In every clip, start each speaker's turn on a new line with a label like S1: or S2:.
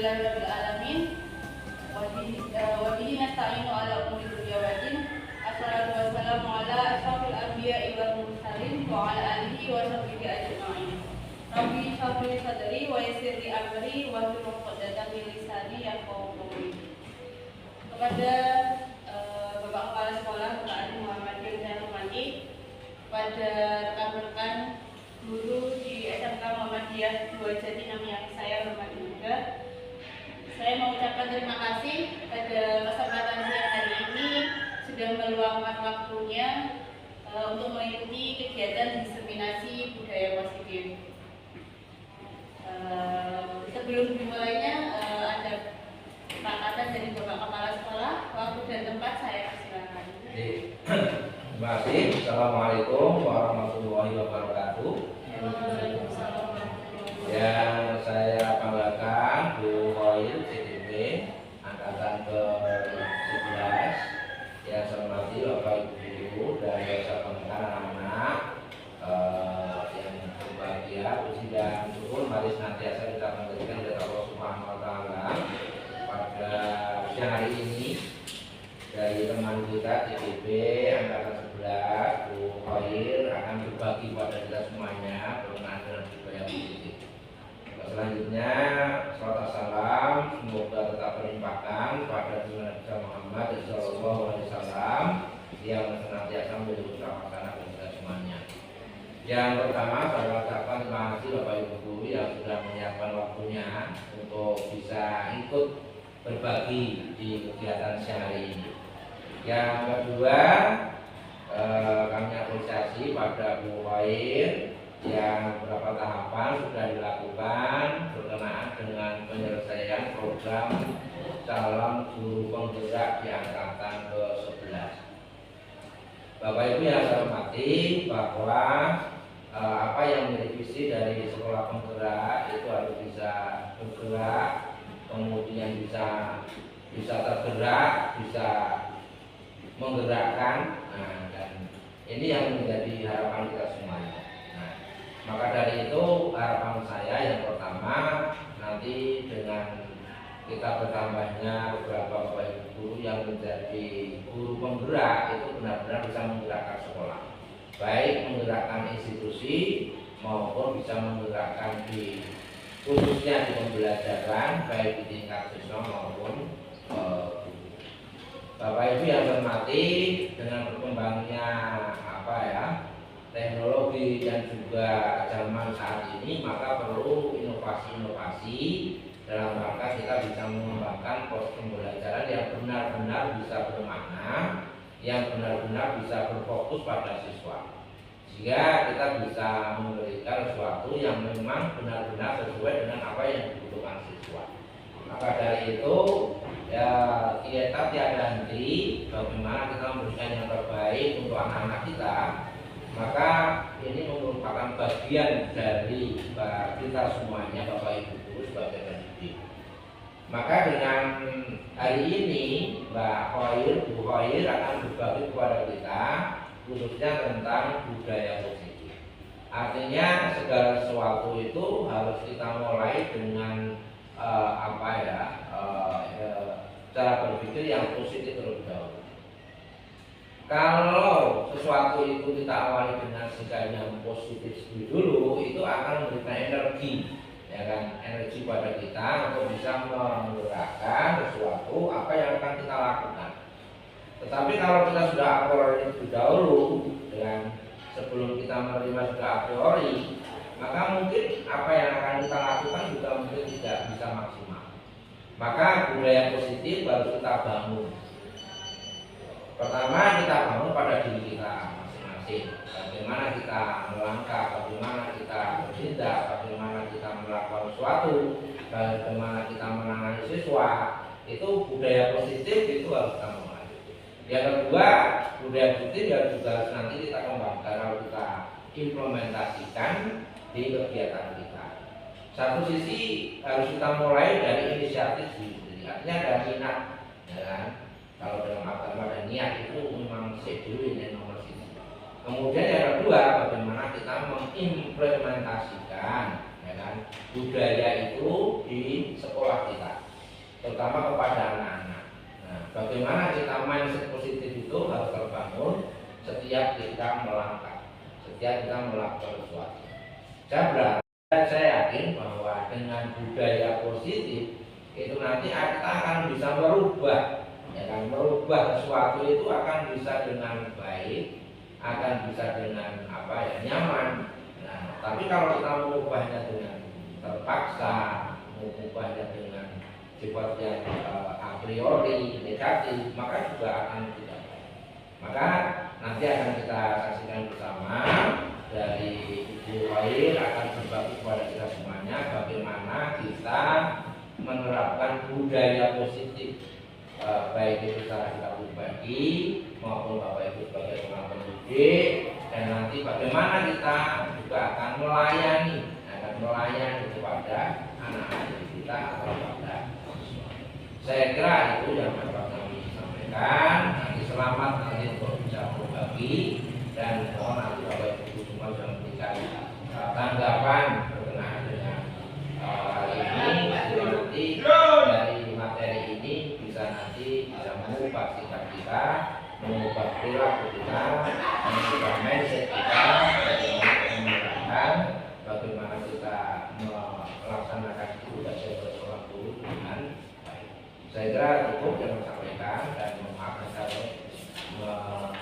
S1: Alhamdulillahirabbil alamin. Wa bihi nasta'inu ala umuri dunya wa din. Assalatu wassalamu ala asyrafil anbiya'i wal mursalin wa ala alihi wa sahbihi ajma'in. Rabbi shrah li sadri wa yassir li amri wa hlul 'uqdatam min lisani yafqahu qawli. Kepada Bapak Kepala Sekolah Bapak Adi Muhammadiyah yang saya hormati, pada rekan-rekan guru di SMK Muhammadiyah 2 Jatinangor yang saya hormati juga, saya mengucapkan terima kasih pada kesempatan siang hari ini sudah meluangkan waktunya untuk mengikuti kegiatan diseminasi budaya positif. Sebelum dimulainya ada kesepakatan dari Bapak Kepala Sekolah, waktu dan tempat saya persilakan.
S2: Terima kasih. Assalamualaikum warahmatullahi wabarakatuh. Yang saya banggakan Bu Hoil CDP angkatan ke-11, yang saya hormati Bapak Ibu Guru dan yang saya banggakan anak-anak yang berbahagia, puji dan syukur mari senantiasa kita panjatkan kepada Allah Subhanahu wa taala. Pada siang hari ini dari teman kita CDP angkatan 11 Bu Hoil akan berbagi pada kita semuanya berkenaan dengan budaya positif. Selanjutnya, salam salam semoga tetap terlimpahkan pada Nabi Muhammad SAW yang senantiasa menjadi putra laksana bagi kita semuanya. Yang pertama, saya ucapkan terima kasih Bapak Ibu Guru yang sudah menyiapkan waktunya untuk bisa ikut berbagi di kegiatan siang hari ini. Yang kedua, kami apresiasi pada Bu Hoil yang beberapa tahapan sudah dilakukan berkenaan dengan penyelesaian program calon guru penggerak di angkatan ke-11. Bapak Ibu yang saya hormati, bahwa apa yang menjadi visi dari sekolah penggerak itu harus bisa bergerak, kemudian bisa tergerak, bisa menggerakkan. Dan ini yang menjadi harapan kita semuanya. Maka dari itu harapan saya yang pertama, nanti dengan kita bertambahnya beberapa Bapak Ibu Guru yang menjadi guru penggerak itu benar-benar bisa menggerakkan sekolah, baik menggerakkan institusi maupun bisa menggerakkan di khususnya di pembelajaran baik di tingkat siswa maupun Bapak Ibu yang hormati, dengan berkembangnya teknologi dan juga zaman saat ini, maka perlu inovasi-inovasi dalam rangka kita bisa mengembangkan proses pembelajaran yang benar-benar bisa bermakna, yang benar-benar bisa berfokus pada siswa, sehingga kita bisa memberikan sesuatu yang memang benar-benar sesuai dengan apa yang dibutuhkan siswa. Maka dari itu ya kita tiada henti bagaimana kita memberikan yang terbaik untuk anak-anak kita. Maka ini merupakan bagian dari kita semuanya Bapak Ibu Guru sebagai pendidik. Maka dengan hari ini Bu Hoil akan berbagi kepada kita khususnya tentang budaya positif. Artinya segala sesuatu itu harus kita mulai dengan cara berpikir yang positif terlebih dahulu. Kalau sesuatu itu kita awali dengan sikap yang positif dulu, itu akan memberikan energi, ya kan, energi pada kita untuk bisa menggerakkan sesuatu apa yang akan kita lakukan. Tetapi kalau kita sudah a priori terlebih dahulu, dengan sebelum kita menerima sudah a priori, maka mungkin apa yang akan kita lakukan juga mungkin tidak bisa maksimal. Maka budaya positif harus kita bangun. Pertama, kita bangun pada diri kita masing-masing. Bagaimana kita melangkah, bagaimana kita bertindak, bagaimana kita melakukan sesuatu, bagaimana kita menangani siswa. Itu budaya positif itu harus kita mulai. Yang kedua, budaya positif yang juga nanti kita kembangkan, kalau kita implementasikan di kegiatan kita. Satu sisi harus kita mulai dari inisiatif sendiri, artinya ada minat, ya kan? Kalau dalam agama dan niat itu memang dulu ini nomor satu. Kemudian yang kedua, bagaimana kita mengimplementasikan, ya dengan budaya itu di sekolah kita, terutama kepada anak-anak. Nah, bagaimana kita mindset positif itu harus terbangun setiap kita melangkah, setiap kita melakukan sesuatu. Saya yakin bahwa dengan budaya positif itu nanti kita akan bisa merubah, ya kan, merubah sesuatu itu akan bisa dengan baik, akan bisa dengan nyaman. Nah, tapi kalau kita mengubahnya dengan terpaksa, mengubahnya dengan sifat yang a priori negatif, maka juga akan tidak baik. Maka nanti akan kita saksikan bersama dari Ibu Wail akan berbagi kepada kita semuanya bagaimana kita menerapkan budaya positif, baik itu secara kita pribadi maupun Bapak Ibu sebagai orang pendidik, dan nanti bagaimana kita juga akan melayani kepada anak-anak kita atau kepada siswa. Saya kira itu yang dapat kami sampaikan. Nanti selamat nanti untuk bisa berbagi, dan mohon nanti Bapak Ibu semua sudah memberikan tanggapan berkenaan dengan hal ini. Nanti dari materi ini bisa mengubah sikap kita, mengubah perilaku kita, mengubah mindset kita, bagaimana kita melaksanakan tugas sebagai seorang guru dengan baik. Saya kira cukup yang saya sampaikan, dan maafkan saya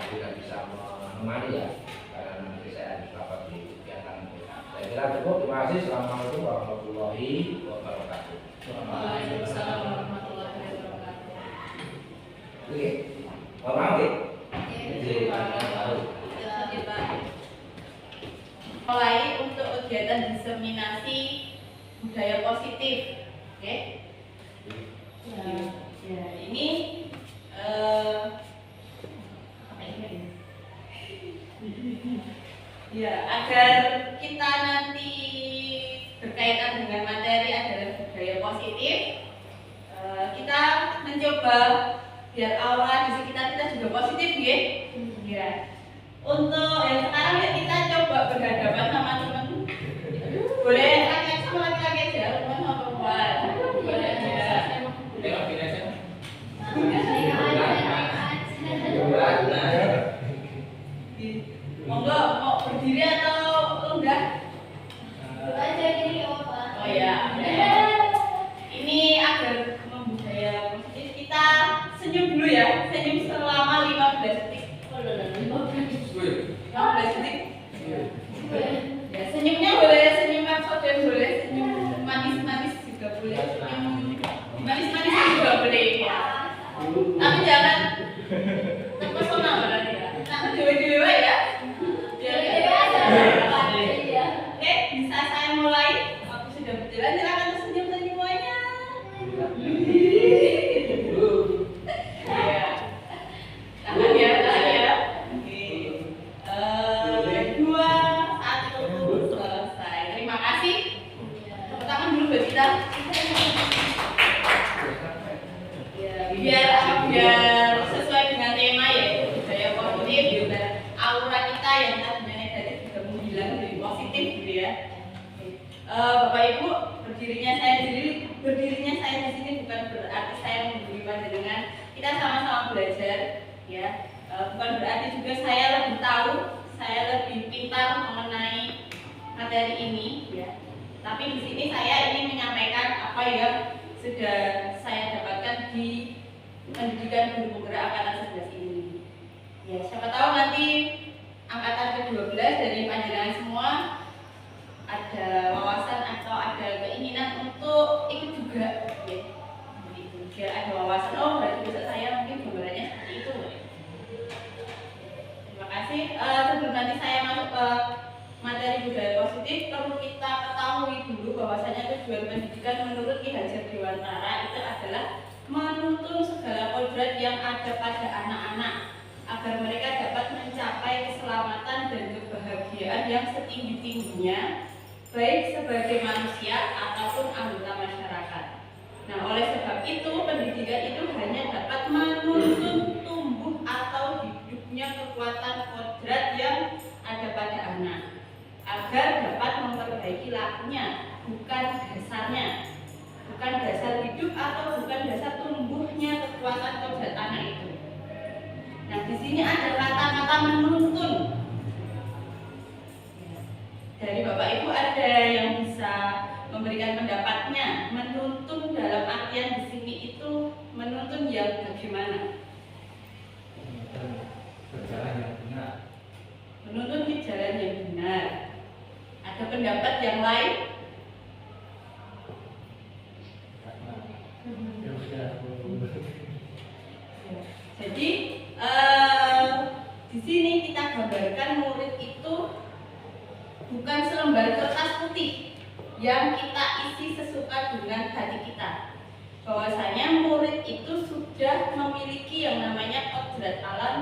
S2: tidak bisa menemani ya, karena nanti saya harus rapat di kegiatan. Saya kira cukup. Terima kasih. Assalamualaikum warahmatullahi wabarakatuh.
S1: Waalaikumsalam warahmatullahi wabarakatuh.
S2: Oke, maaf ya.
S1: Mulai untuk kegiatan diseminasi budaya positif, oke? Ya, ini ya, agar kita nanti berkaitan dengan materi adalah budaya positif, kita mencoba biar aura di sekitar kita juga positif, ya. Ya. Untuk yang sekarang ya kita coba berhadapan sama teman. Boleh laki-laki sama laki-laki aja, teman sama perempuan. Boleh aja. Monggo mau berdiri atau enggak?
S3: Aja gini apa?
S1: Oh ya. Ini agar membudaya positif, kita senyum dulu ya. Senyum selama 15 detik. 15 detik. Ya, senyumnya boleh senyum maksudnya, boleh senyum manis-manis juga boleh. Senyum manis-manis juga boleh ya. Tapi jangan terpesona berarti ya. Nah, dewa-dewa ya. Oke, bisa saya mulai? Waktu sudah berjalan, silakan tersenyum semuanya. Ya. Tahan ya, tahan ya. Oke. 2, 1, selesai. Terima kasih. Tepuk tangan dulu buat kita. Ya, biar sesuai dengan tema ya, budaya positif, juga aura kita yang tadinya negatif juga menghilang jadi positif gitu ya. Bapak Ibu, berdirinya saya di sini bukan berarti saya memberi pandangan. Kita sama-sama belajar, ya. Bukan berarti juga saya lebih tahu, saya lebih pintar mengenai materi ini, ya. Tapi di sini saya ingin menyampaikan apa yang sudah saya dapatkan di pendidikan guru penggerak angkatan 11 ini. Ya, siapa tahu nanti angkatan ke-12 dari panjenengan semua ada wawasan atau ada keinginan untuk ikut juga, ya. Begitu. Biar ada wawasan, oh berarti bisa saya mungkin gambarannya seperti itu. Ya. Terima kasih. Sebelum nanti saya masuk ke materi budaya positif, perlu kita ketahui dulu bahwasanya tujuan pendidikan menurut Ki Hajar Dewantara itu adalah menuntun segala kodrat yang ada pada anak-anak agar mereka dapat mencapai keselamatan dan kebahagiaan yang setinggi-tingginya, baik sebagai manusia ataupun anggota masyarakat. Nah, oleh sebab itu pendidikan itu hanya dapat menuntun tumbuh atau hidupnya kekuatan kodrat yang ada pada anak agar dapat memperbaiki lakunya bukan dasarnya, bukan dasar hidup atau bukan dasar tumbuhnya kekuatan kodrat anak itu. Nah, di sini ada kata-kata menuntun. Dari Bapak Ibu ada yang bisa memberikan pendapatnya. Menuntun dalam artian di sini itu menuntun yang bagaimana?
S4: Berjalan yang benar.
S1: Menuntun di jalan yang benar. Ada pendapat yang lain? Jadi di sini kita gambarkan murid itu bukan selembar kertas putih yang kita isi sesuka dengan hati kita. Bahwasanya murid itu sudah memiliki yang namanya kodrat alam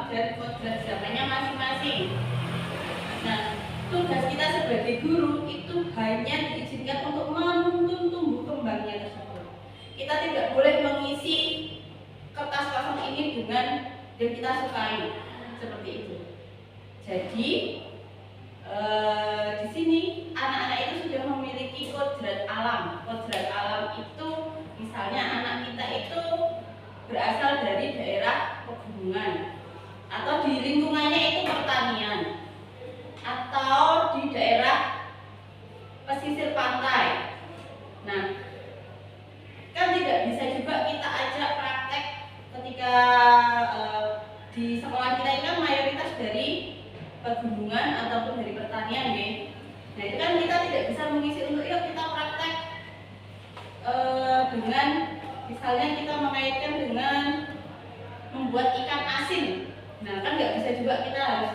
S1: dan kodrat zamannya masing-masing. Nah, tugas kita sebagai guru itu hanya diizinkan untuk menuntun tumbuh kembangnya tersebut. Kita tidak boleh mengisi kertas kosong ini dengan yang kita sukai, seperti itu. Jadi di sini anak-anak itu sudah memiliki kodrat alam. Kodrat alam itu misalnya anak kita itu berasal dari daerah pegunungan atau di lingkungannya itu pertanian atau di daerah pesisir pantai. Nah, kan tidak bisa juga kita ajak praktek ketika di sekolah kita ini kan mayoritas dari pegunungan ataupun dari pertanian ya. Nah, itu kan kita tidak bisa mengisi untuk yuk kita praktek dengan misalnya kita mengaitkan dengan membuat ikan asin. Nah, kan nggak bisa juga kita harus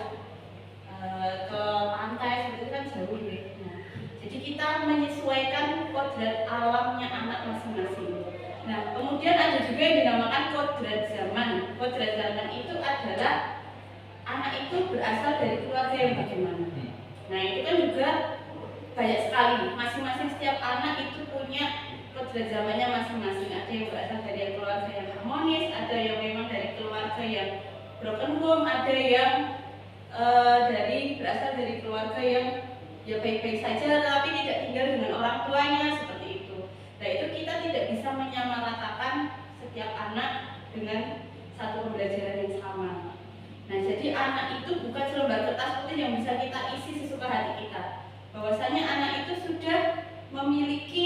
S1: ke pantai seperti itu kan jauh ya. Nah, jadi kita menyesuaikan kodrat alamnya anak masing-masing. Nah, kemudian ada juga yang dinamakan kodrat zaman. Kodrat zaman itu adalah anak itu berasal dari keluarga yang bagaimana. Nah, itu kan juga banyak sekali. Masing-masing setiap anak itu punya kodrat zamannya masing-masing. Ada yang berasal dari keluarga yang harmonis, ada yang memang dari keluarga yang broken home, ada yang berasal dari keluarga yang ya baik-baik saja tapi tidak tinggal dengan orang tuanya, seperti itu. Nah, itu kita tidak bisa menyamaratakan setiap anak dengan satu pembelajaran yang sama. Nah, jadi anak itu bukan selembar kertas putih yang bisa kita isi sesuka hati kita. Bahwasanya anak itu sudah memiliki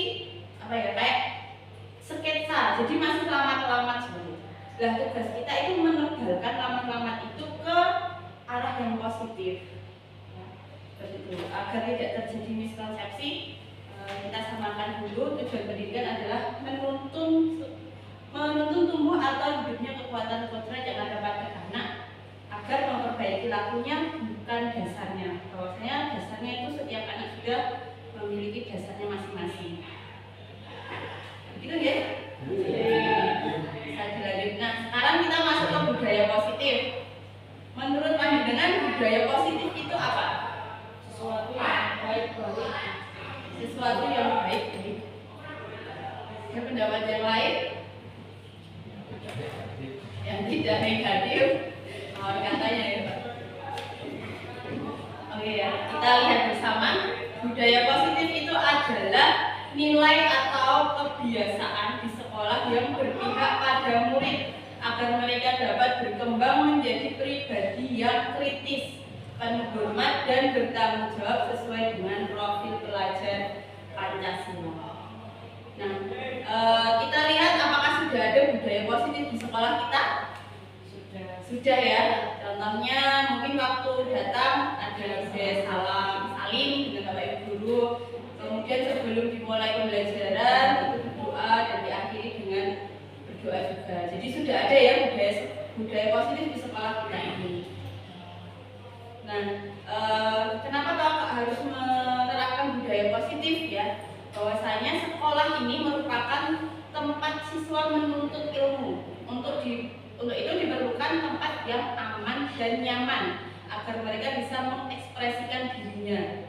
S1: kayak sketsa, jadi masih lamat-lamat seperti itu. Nah, tugas kita itu menebalkan lamat-lamat itu ke arah yang positif, ya, seperti itu. Agar tidak terjadi miskonsepsi, kita samakan dulu tujuan pendidikan adalah menuntun tumbuh atau hidupnya kekuatan kodrat yang ada pada anak agar memperbaiki lakunya, bukan dasarnya. Bahwasanya dasarnya itu setiap anak sudah memiliki dasarnya masing-masing. Gitu ya? Bisa dilanjut. Nah, sekarang kita masuk ke budaya positif. Menurut pandangan budaya positif itu apa?
S3: Sesuatu yang baik-baik.
S1: Sesuatu yang baik. Ada pendapat yang lain? Yang tidak negatif. Katanya ya Pak. Oke ya, kita lihat bersama. Budaya positif itu adalah nilai atau kebiasaan di sekolah yang berpihak pada murid agar mereka dapat berkembang menjadi pribadi yang kritis, penuh dan bertanggung jawab sesuai dengan profil pelajar Pancasila. Nah, kita lihat apakah sudah ada budaya positif di sekolah kita? Sudah ya. Contohnya mungkin waktu datang ada budaya salim dengan Bapak Ibu guru. Kemudian sebelum dimulai pembelajaran itu berdoa dan diakhiri dengan berdoa juga. Jadi sudah ada ya budaya positif di sekolah kita ini. Nah, kenapa Kakak harus menerapkan budaya positif ya? Bahwasanya sekolah ini merupakan tempat siswa menuntut ilmu. Untuk itu diperlukan tempat yang aman dan nyaman agar mereka bisa mengekspresikan dirinya.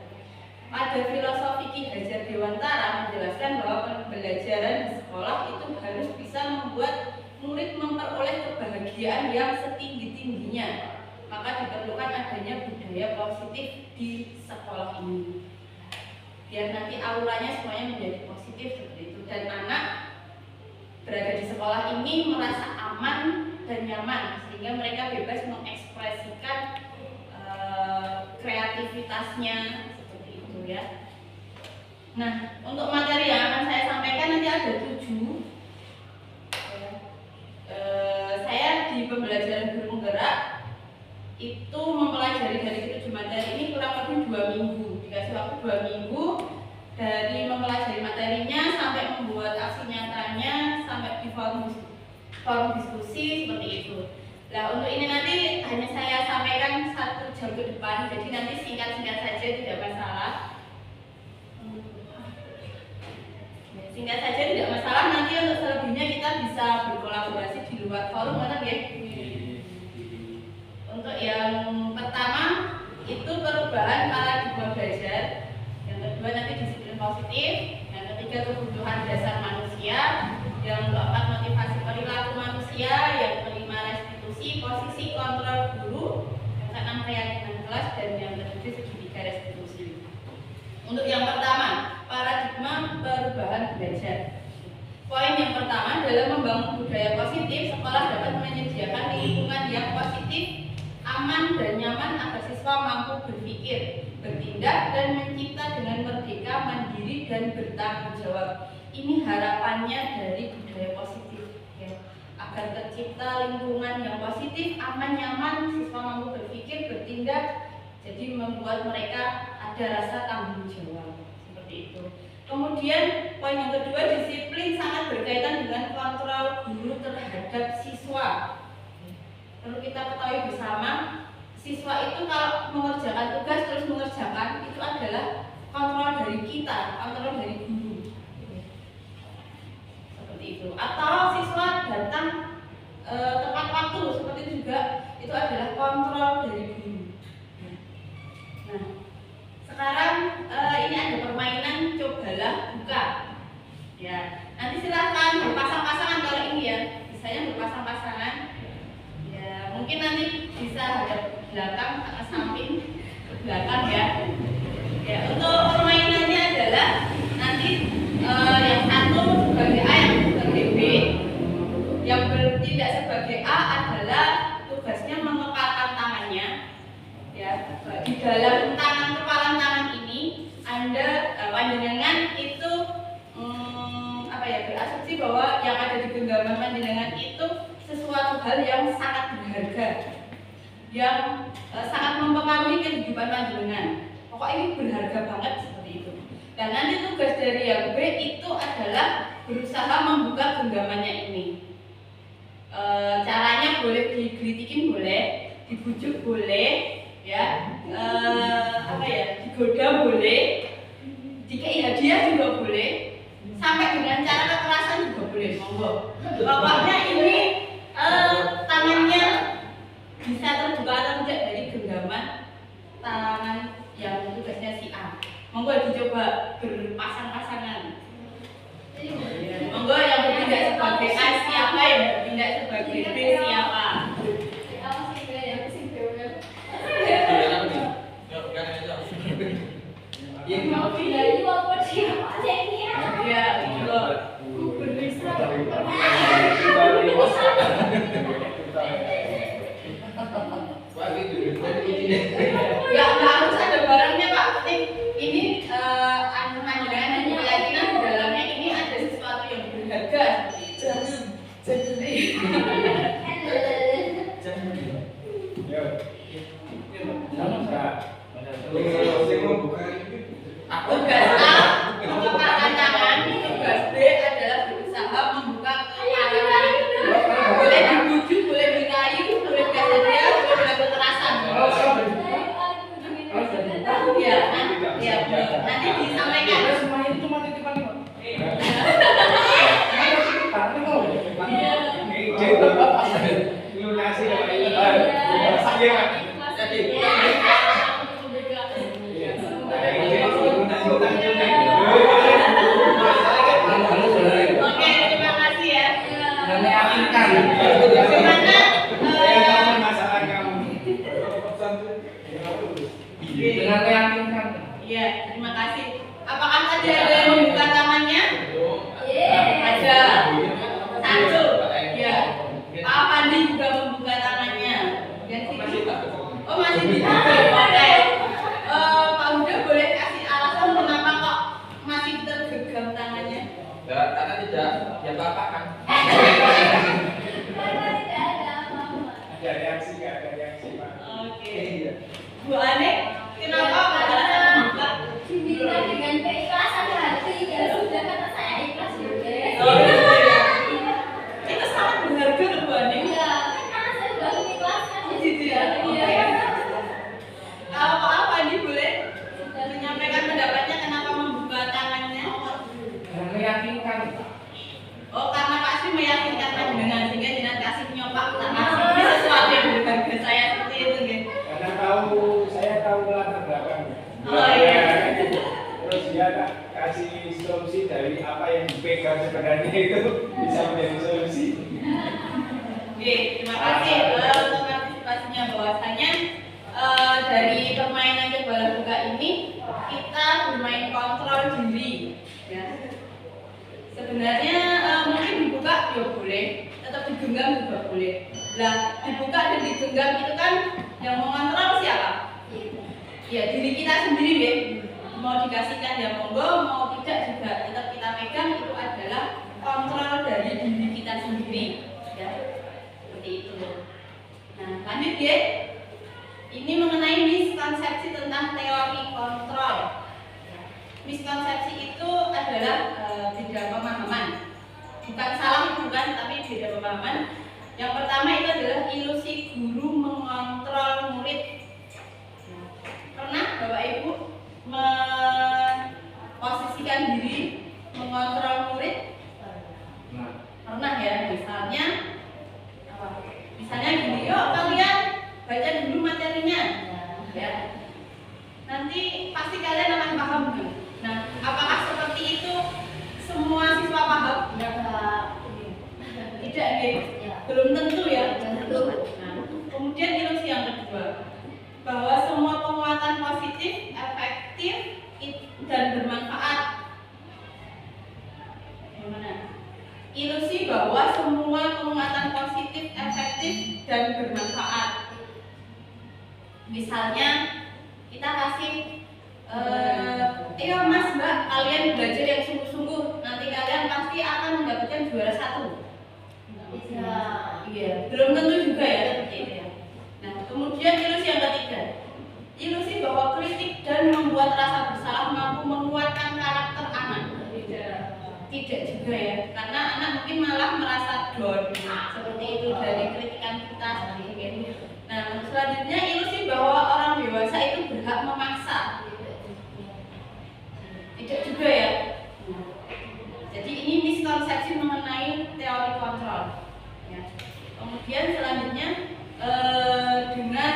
S1: Pada filosofi Ki Hajar Dewantara menjelaskan bahwa pembelajaran di sekolah itu harus bisa membuat murid memperoleh kebahagiaan yang setinggi-tingginya. Maka diperlukan adanya budaya positif di sekolah ini. biar nanti auranya semuanya menjadi positif seperti itu, dan anak berada di sekolah ini merasa aman dan nyaman sehingga mereka bebas mengekspresikan kreativitasnya seperti itu ya. Nah, untuk materi yang akan saya sampaikan nanti ada 7. Saya di pembelajaran guru penggerak itu mempelajari dari 7 materi ini kurang lebih 2 minggu. Dikasih waktu 2 minggu dari mempelajari materinya sampai membuat aksi nyatanya sampai di forum diskusi seperti itu. Nah, untuk ini nanti hanya saya sampaikan 1 jam ke depan, jadi nanti singkat-singkat saja, tidak masalah. Singkat saja tidak masalah, nanti untuk selebihnya kita bisa berkolaborasi di luar forum, mana ya? Untuk yang pertama itu perubahan paradigma belajar, yang kedua nanti disiplin positif, yang ketiga kebutuhan dasar manusia, yang keempat motivasi perilaku manusia, yang kelima restitusi posisi kontrol guru, yang keenam keyakinan kelas, dan yang ketujuh segitiga restitusi. Untuk yang pertama, paradigma perubahan belajar. Poin yang pertama adalah membangun budaya positif. Sekolah dapat menyediakan lingkungan yang positif, aman dan nyaman agar siswa mampu berpikir, bertindak, dan mencipta dengan merdeka, mandiri, dan bertanggung jawab. Ini harapannya dari budaya positif ya. Agar tercipta lingkungan yang positif, aman, nyaman, siswa mampu berpikir, bertindak, jadi membuat mereka ada rasa tanggung jawab seperti itu. Kemudian poin yang kedua, disiplin sangat berkaitan dengan kontrol guru terhadap siswa. Perlu kita ketahui bersama, siswa itu kalau mengerjakan tugas terus mengerjakan itu adalah kontrol dari kita, kontrol dari guru. Seperti itu. Atau siswa datang tepat waktu seperti itu juga, itu adalah kontrol dari guru. Nah, sekarang ini ada permainan cobalah buka. Ya, nanti silahkan berpasang-pasangan kalau ini ya, misalnya berpasang-pasangan. Ya, mungkin nanti bisa hadap belakang atau samping ke belakang ya. Ya, untuk permainannya adalah nanti yang satu sebagai A, yang sebagai B. Yang bertindak sebagai A adalah tugasnya mengepalkan tangannya. Ya, di dalam kepalan tangan ini Anda panjenengan itu berasumsi bahwa yang ada di genggaman panjenengan itu sesuatu hal yang sangat berharga, yang sangat mempengaruhi kehidupan panjenengan. Pokoknya ini berharga banget seperti itu. Dan nanti tugas dari yang B itu adalah berusaha membuka genggamannya ini. Caranya boleh digelitikin, boleh dibujuk, boleh ya, digoda boleh, dikei hadiah juga boleh, sampai dengan cara kekerasan juga boleh, monggo. Pokoknya ini tangannya bisa terbuka atau tidak dari genggaman tangan yang tugasnya si A. Monggo dicoba berpasang-pasangan. Monggo yang bertindak sebagai A siapa, yang bertindak sebagai B siapa? Ya, nggak harus ada barangnya Pak. Penting ini panjenengan dan keyakinan di dalamnya ini ada sesuatu yang berharga seperti itu.
S2: Karena tidak diapa-apakan.
S4: Ada reaksi nggak? Ada reaksi Pak?
S1: Oke. Bu Ane, kenapa merasa terbuka?
S3: Diminta dengan keikhlasan hati, ya sudah kata saya ikhlas juga.
S1: Oh, iya. Itu sangat berharga loh Bu Ane.
S3: Iya, kan karena saya sudah mengikhlaskan ya.
S1: Gitu ya.
S3: Iya.
S1: Kalau Pak Andi boleh menyampaikan pendapatnya kenapa membuka tangannya?
S2: Yang meyakinkan.
S1: Oh, karena pasti meyakinkan dengan sehingga dengan kasih nyoba tak kasih ini sesuatu yang berharga saya seperti itu gitu.
S4: Karena saya tahu latar belakangnya.
S1: Oh, iya.
S4: Terus dia kasih solusi dari apa yang dipegang sebenarnya itu bisa menjadi solusi.
S1: Oke, terima kasih untuk partisipasinya bahwasanya dari permainan bola buka ini kita bermain kontrol diri. Ya. Sebenarnya mungkin dibuka ya boleh, tetap digenggam juga boleh. Nah, dibuka dan digenggam itu kan yang mengontrol siapa? Ya diri kita sendiri ya. Mau dikasihkan ya monggo, mau tidak juga tetap kita pegang, itu adalah kontrol dari diri kita sendiri. Ya, seperti itu. Nah, lanjut ya. Ini mengenai miskonsepsi tentang teori kontrol. Miskonsepsi itu adalah beda pemahaman. Bukan salah, bukan, tapi beda pemahaman. Yang pertama itu adalah ilusi guru mengontrol murid. Pernah Bapak Ibu memposisikan diri mengontrol murid? Pernah ya, misalnya apa? Misalnya gini, yuk kalian baca dulu materinya. Ya. Nanti pasti kalian akan paham kan? Nah, apakah seperti itu semua siswa paham? Tidak, belum tentu ya. Nah, kemudian ilusi yang kedua, bahwa semua penguatan positif, efektif, dan bermanfaat. Gimana? Ilusi bahwa semua penguatan positif, efektif, dan bermanfaat. Misalnya kita kasih mas mbak, kalian belajar yang sungguh-sungguh, nanti kalian pasti akan mendapatkan juara 1. Iya, belum tentu juga ya seperti itu ya. Nah, kemudian ilusi yang ketiga, ilusi bahwa kritik dan membuat rasa bersalah mampu menguatkan karakter anak. Tidak juga ya, karena anak mungkin malah merasa down seperti itu dari kritikan kita seperti itu. Nah, selanjutnya ilusi bahwa orang dewasa itu berhak memaksa. Tidak juga ya. Jadi ini miskonsepsi mengenai teori kontrol. Ya. Kemudian selanjutnya dengan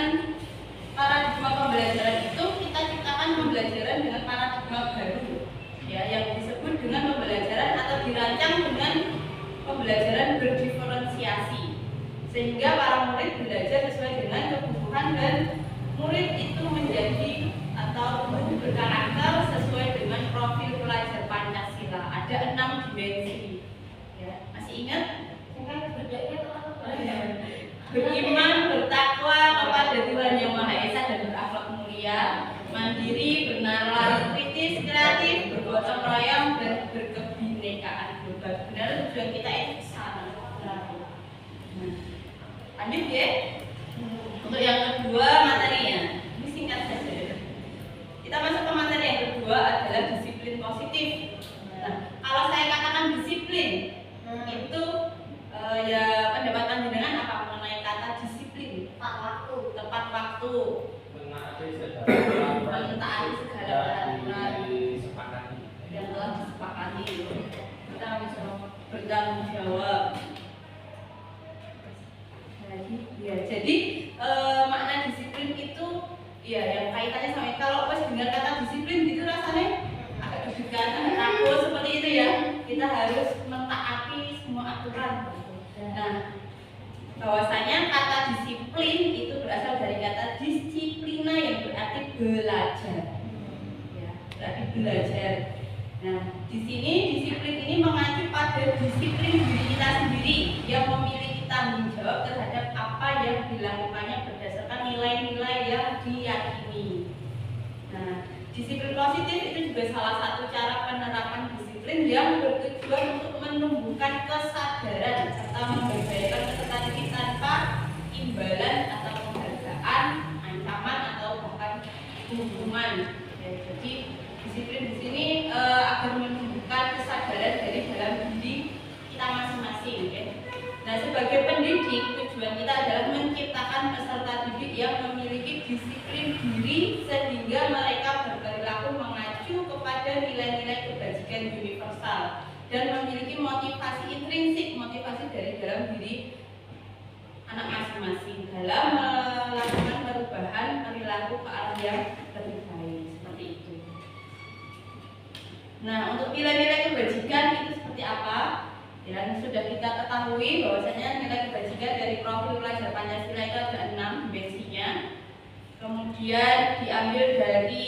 S1: paradigma pembelajaran itu kita ciptakan pembelajaran dengan paradigma baru, ya, yang disebut dengan pembelajaran atau dirancang dengan pembelajaran berdiferensiasi, sehingga para murid belajar sesuai dengan kebutuhan dan murid itu menjadi atau berkarakter sesuai dengan profil pelajar Pancasila. Ada 6 dimensi. Ya, masih ingat? Beriman, bertakwa kepada Tuhan Yang Maha Esa dan berakhlak mulia, mandiri, bernalar, kritis, kreatif, bergotong royong, dan berkebinekaan global. Benar, tujuan kita itu ke sana. Lanjut ya. Untuk yang kedua materinya, ini singkat saja. Kita masuk ke materi yang kedua adalah disiplin positif. Nah, kalau saya katakan disiplin, itu ya pendapat dengan apa mengenai kata disiplin? Tepat waktu, mentaati segala aturan yang telah disepakati. Kita bisa bertanggung jawab. Jadi makna disiplin itu ya yang kaitannya sama kalau pas dengar kata disiplin gitu rasanya agak deg-degan, agak takut seperti itu ya. Kita harus mentaati semua aturan. Nah, bahwasanya kata disiplin itu berasal dari kata disiplina yang berarti belajar. Ya, berarti belajar. Nah, di sini disiplin ini mengacu pada disiplin diri kita sendiri yang memiliki tanggung jawab terhadap apa yang dilakukannya berdasarkan nilai-nilai yang diyakini. Nah, disiplin positif itu juga salah satu cara penerapan disiplin disiplin yang bertujuan untuk menumbuhkan kesadaran serta memberdayakan peserta didik tanpa imbalan atau penghargaan, ancaman atau bahkan hukuman. Ya, jadi disiplin di sini agar menumbuhkan kesadaran dari dalam diri kita masing-masing. Ya. Nah, sebagai pendidik tujuan kita adalah menciptakan peserta didik yang memiliki disiplin diri sehingga mereka berperilaku mengacu kepada nilai-nilai kebajikan universal dan memiliki motivasi intrinsik, motivasi dari dalam diri anak masing-masing dalam melakukan perubahan perilaku ke arah yang lebih baik seperti itu. Nah, untuk nilai-nilai kebajikan itu seperti apa? Dan sudah kita ketahui bahwasanya nilai kebajikan dari profil pelajar Pancasila itu ada 6 dimensinya. Kemudian diambil dari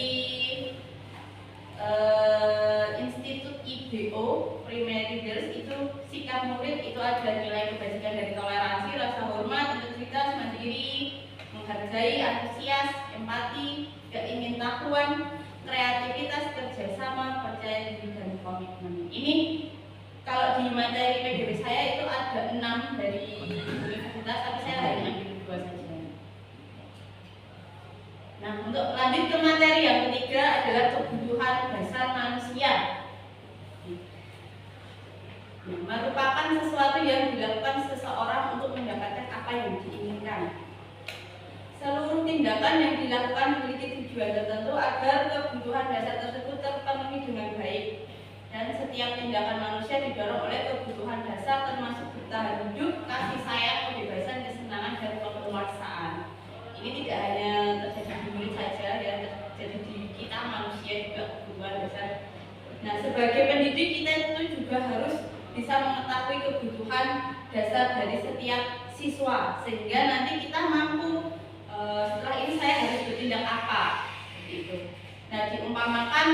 S1: Institut IBO Primary Leaders, itu sikap murid itu ada nilai kebajikan dari toleransi, rasa hormat, integritas, mandiri, menghargai, antusias, empati, keingintahuan, kreativitas, kerjasama, percaya diri, dan komitmen. Ini kalau di materi PGB saya itu ada 6 dari universitas, tapi saya hanya ambil 2 saja. Nah, untuk lanjut ke materi yang ketiga adalah kebutuhan dasar manusia. Nah, merupakan sesuatu yang dilakukan seseorang untuk mendapatkan apa yang diinginkan. Seluruh tindakan yang dilakukan memiliki tujuan tertentu agar kebutuhan dasar tersebut terpenuhi dengan baik. Dan setiap tindakan manusia didorong oleh kebutuhan dasar termasuk bertahan hidup, kasih sayang, kebebasan, kesenangan, dan keluarsaan. Ini tidak hanya terjadi di murid saja, yang terjadi di kita manusia juga kebutuhan dasar. Nah, sebagai pendidik kita itu juga harus bisa mengetahui kebutuhan dasar dari setiap siswa sehingga nanti kita mampu setelah ini saya harus bertindak apa gitu. Nah, diumpamakan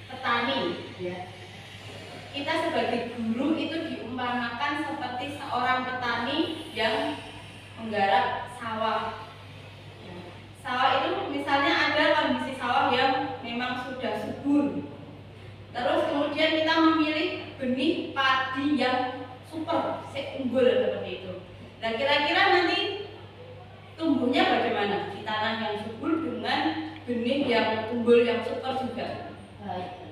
S1: petani, ya. Kita sebagai guru itu diumpamakan seperti seorang petani yang menggarap sawah. Ya. Sawah itu misalnya ada kondisi sawah yang memang sudah subur. Terus kemudian kita memilih benih padi yang super, unggul seperti itu. Nah, kira-kira nanti tumbuhnya bagaimana di tanah yang subur dengan benih yang unggul yang super juga? Baik.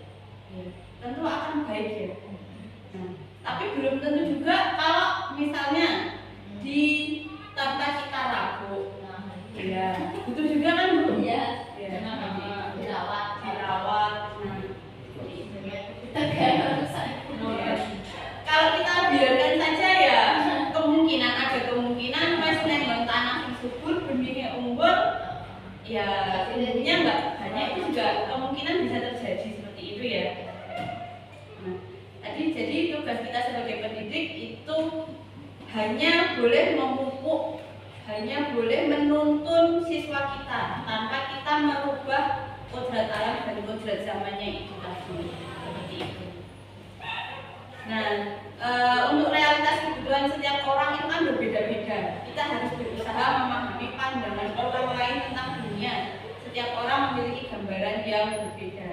S1: Ya, tentu akan baik ya. Nah, tapi belum tentu juga kalau misalnya di tanpa kita ragu. Ya, itu juga kan Bu?
S3: Iya.
S1: Ya,
S3: Dirawat.
S1: Kalau kita biarkan saja ya, ada kemungkinan mas neng tanah yang subur, benihnya unggul, ya tumbuhnya nggak banyak, itu juga kemungkinan bisa terjadi seperti itu ya. Nah, jadi tugas kita sebagai pendidik itu hanya boleh memupuk, hanya boleh menuntun siswa kita tanpa kita merubah kodrat alam dan kodrat zamannya itu tadi, seperti itu. Nah, untuk realitas kebutuhan setiap orang itu kan berbeda-beda. Kita harus berusaha memahami pandangan orang lain tentang dunia. Setiap orang memiliki gambaran yang berbeda.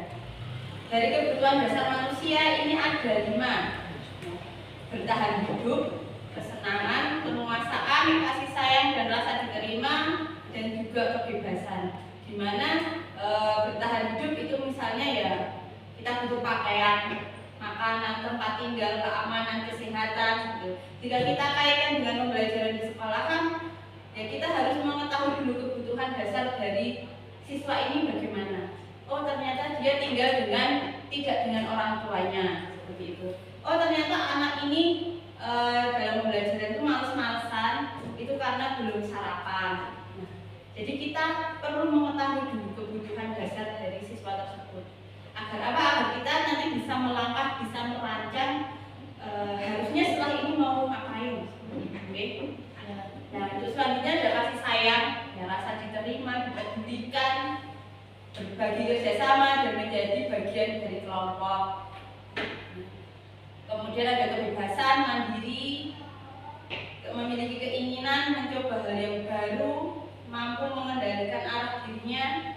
S1: Dari kebutuhan dasar manusia ini ada 5: bertahan hidup, kesenangan, penguasaan, kasih sayang dan rasa diterima, dan juga kebebasan. Dimana bertahan hidup itu misalnya ya kita butuh pakaian, makanan, tempat tinggal, keamanan, kesehatan gitu. Jika kita kaitkan dengan pembelajaran di sekolahan, ya kita harus mengetahui dulu kebutuhan dasar dari siswa ini bagaimana. Oh, ternyata dia tinggal tidak dengan orang tuanya, seperti itu. Oh, ternyata anak ini dalam pembelajaran itu males-malesan, itu karena belum sarapan. Nah, jadi kita perlu mengetahui dulu kebutuhan dasar dari siswa tersebut. Agar apa? Agar kita nanti bisa melangkah, bisa merancang harusnya setelah ini mau ngapain. Nah, untuk selanjutnya ada kasih sayang, ya, rasa diterima, dipedulikan, berbagi kerjasama dan menjadi bagian dari kelompok. Kemudian ada kebebasan, mandiri, memiliki keinginan mencoba hal yang baru, mampu mengendalikan arah dirinya.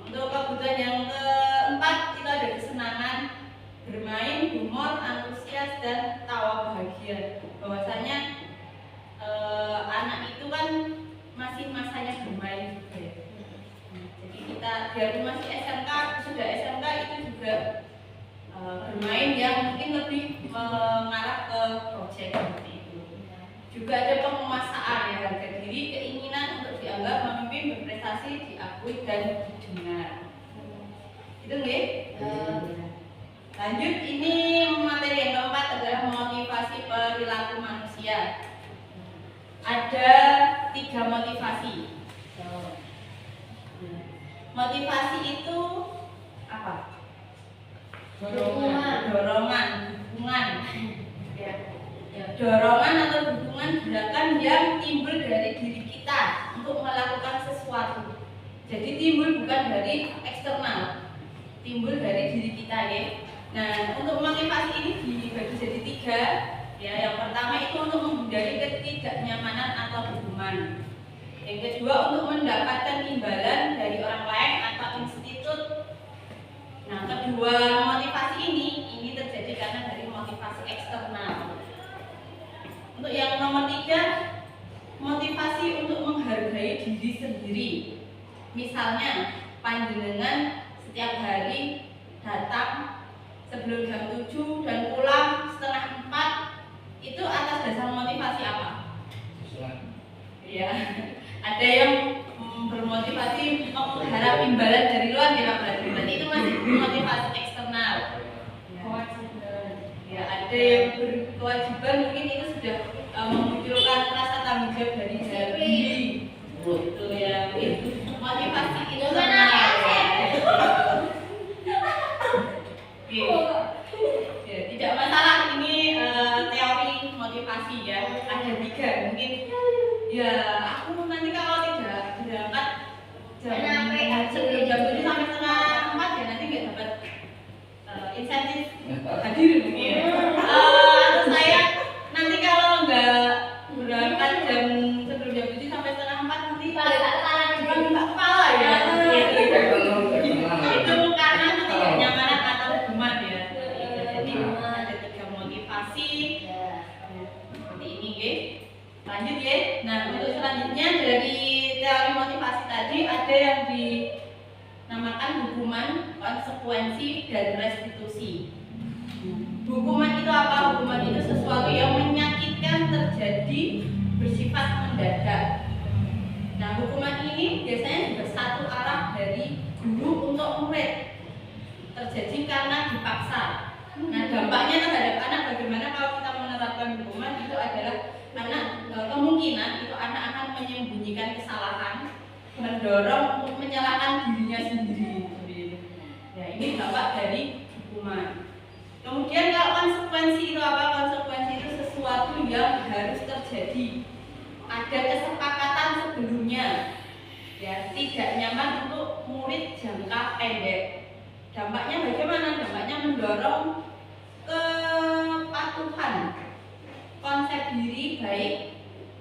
S1: Untuk kebutuhan yang keempat itu ada kesenangan, bermain, humor, antusias, dan tawa bahagia. Bahwasanya anak itu kan masih masanya bermain juga ya. Jadi kita biarpun masih SMK, sudah SMK itu juga bermain yang mungkin lebih mengarah ke proyek seperti itu. Juga ada penguasaan ya, harga diri, keinginan untuk dianggap memimpin, berprestasi, diakui dan didengar. Itu nggih? Lanjut, ini materi yang keempat adalah motivasi perilaku manusia. Ada 3 motivasi. Motivasi itu apa? Dorongan, dukungan. Ya. Dorongan atau dukungan gerakan yang timbul dari diri kita untuk melakukan sesuatu. Jadi timbul bukan dari eksternal, timbul dari diri kita ya. Nah, untuk motivasi ini dibagi jadi 3. Ya, yang pertama itu untuk menghindari ketidaknyamanan atau hukuman. Yang kedua untuk mendapatkan imbalan dari orang lain atau institut. Nah, kedua motivasi ini terjadi karena dari motivasi eksternal. Untuk yang nomor 3, motivasi untuk menghargai diri sendiri. Misalnya, panjenengan setiap hari datang sebelum jam 7 dan pulang setengah 4, itu atas dasar motivasi apa? Ya, ada yang bermotivasi mengharap imbalan dari luar ya, berarti itu masih motivasi eksternal. Ya, ada yang berkewajiban mungkin itu sudah memunculkan rasa tanggung jawab dari diri. Itu ya, itu motivasi itu ya, tidak masalah ini teori motivasi ya. Ada 3 mungkin. Ya, aku nanti kalau tidak berangkat sebelum jam 7 sampai setengah 4 ya nanti nggak dapat insentif hadir mungkin. Terus saya nanti kalau nggak berangkat sebelum jam 7 sampai setengah 4 nanti minta kepala ya. Itu karena ketidaknyamanan atau hukuman ya. Jadi ada 3 motivasi seperti ini ya. Lanjut ya. Nah, untuk selanjutnya dari teori motivasi tadi ada yang dinamakan hukuman, konsekuensi, dan restitusi. Hukuman itu apa? Hukuman itu sesuatu yang menyakitkan terjadi bersifat mendadak. Nah, hukuman ini biasanya juga satu arah dari guru untuk murid, terjadi karena dipaksa. Nah, dampaknya terhadap anak bagaimana kalau kita menerapkan hukuman itu adalah anak kemungkinan itu anak akan menyembunyikan kesalahan, mendorong untuk menyalahkan dirinya sendiri. Ya, ini dampak dari hukuman. Kemudian kalau konsekuensi itu apa? Konsekuensi itu sesuatu yang harus terjadi. Ada kesepakatan sebelumnya. Ya, tidak nyaman untuk murid jangka pendek. Dampaknya bagaimana? Dampaknya mendorong kepatuhan, konsep diri baik,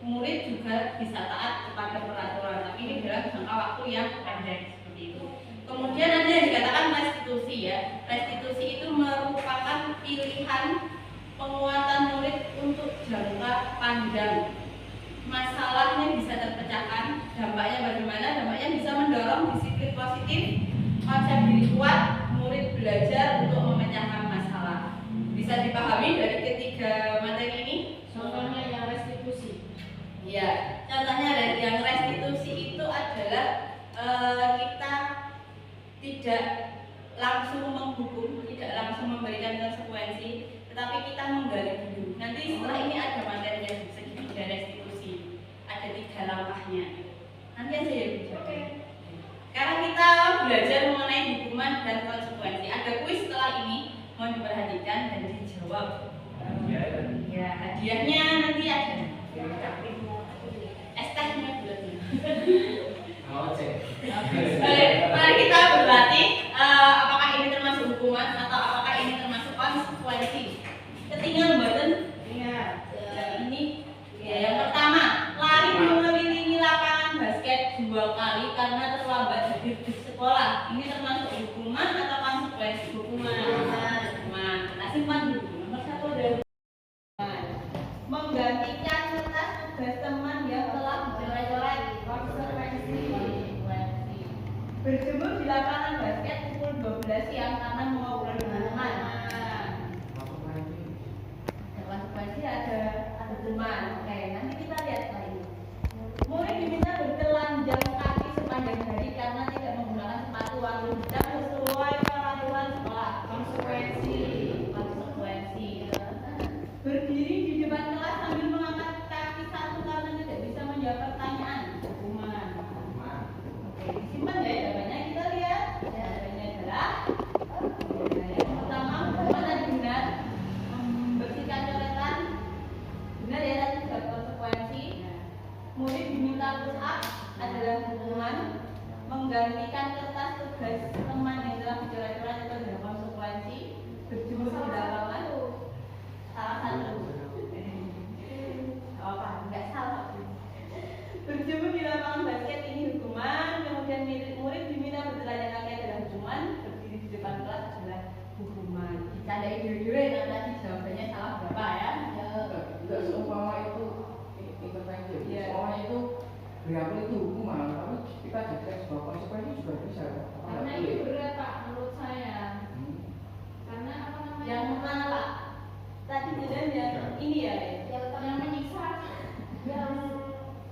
S1: murid juga bisa taat kepada peraturan, tapi ini dalam jangka waktu yang pendek seperti itu. Kemudian ada yang dikatakan restitusi ya. Restitusi itu merupakan pilihan penguatan murid untuk jangka panjang. Masalahnya bisa terpecahkan. Dampaknya bagaimana? Dampaknya bisa mendorong disiplin positif, konsep diri kuat, murid belajar untuk memecahkan masalah. Bisa dipahami dari ketiga materi ini?
S3: Contohnya yang restitusi.
S1: Ya, contohnya dari yang restitusi itu adalah kita tidak langsung menghukum, tidak langsung memberikan konsekuensi, tetapi kita menggali dulu. Nanti setelah ini ada materinya segitiga restitusi, ada 3 langkahnya. Nanti aja ya bicara. Sekarang kita belajar mengenai hukuman dan konsekuensi. Ada kuis setelah ini, mohon diperhatikan dan dijawab. Ya, hadiahnya nanti ada. Es tehnya bulatnya. Mari kita berlatih apakah ini termasuk hukuman atau apakah ini termasuk konsekuensi. Ketinggalan button. Ya. Ini ya, yang pertama, lari mengelilingi lapangan basket 2 kali karena terlambat hadir di sekolah. Ini termasuk hukuman atau konsekuensi? Hukuman. berjemur di lapangan basket pukul 12 siang karena mau teman-teman. Ada konsekuensi, ada hukuman. Oke, nanti kita lihat lagi. Murid diminta bertelanjang kaki sepanjang hari karena tidak menggunakan sepatu warna hitam sesuai peraturan sekolah. Konsekuensi. Berdiri di depan kelas sambil mengangkat kaki satu karena tidak bisa menjawab pertanyaan. Hukuman. Oke, disimpan ya jawabannya, kita lihat. Jawabannya adalah yang pertama, hukuman tadi benar, membersihkan coretan. Benar ya, tadi juga konsekuensi. Murid diminta push up adalah hukuman. Menggantikan kertas tugas teman yang telah dicoret-coret itu adalah konsekuensi. Berjemur di lapangan salah satu. Apa? Enggak salah. Berjemur di lapangan basket ini hukuman. Kemudian murid diminta bertelanjang kaki adalah hukuman. Berdiri di depan kelas adalah hukuman. Dicandai dulu yang tadi jawabannya salah berapa ya?
S5: Tidak seumpama itu intervensi. Seumpama itu berapa itu hukuman, tapi kita jadikan sebuah konsekuensi juga bisa.
S3: Karena itu berat Pak menurut saya. Karena apa namanya?
S1: Yang mana Pak? Tadi jadinya ini ya.
S3: Yang menyiksa. Yang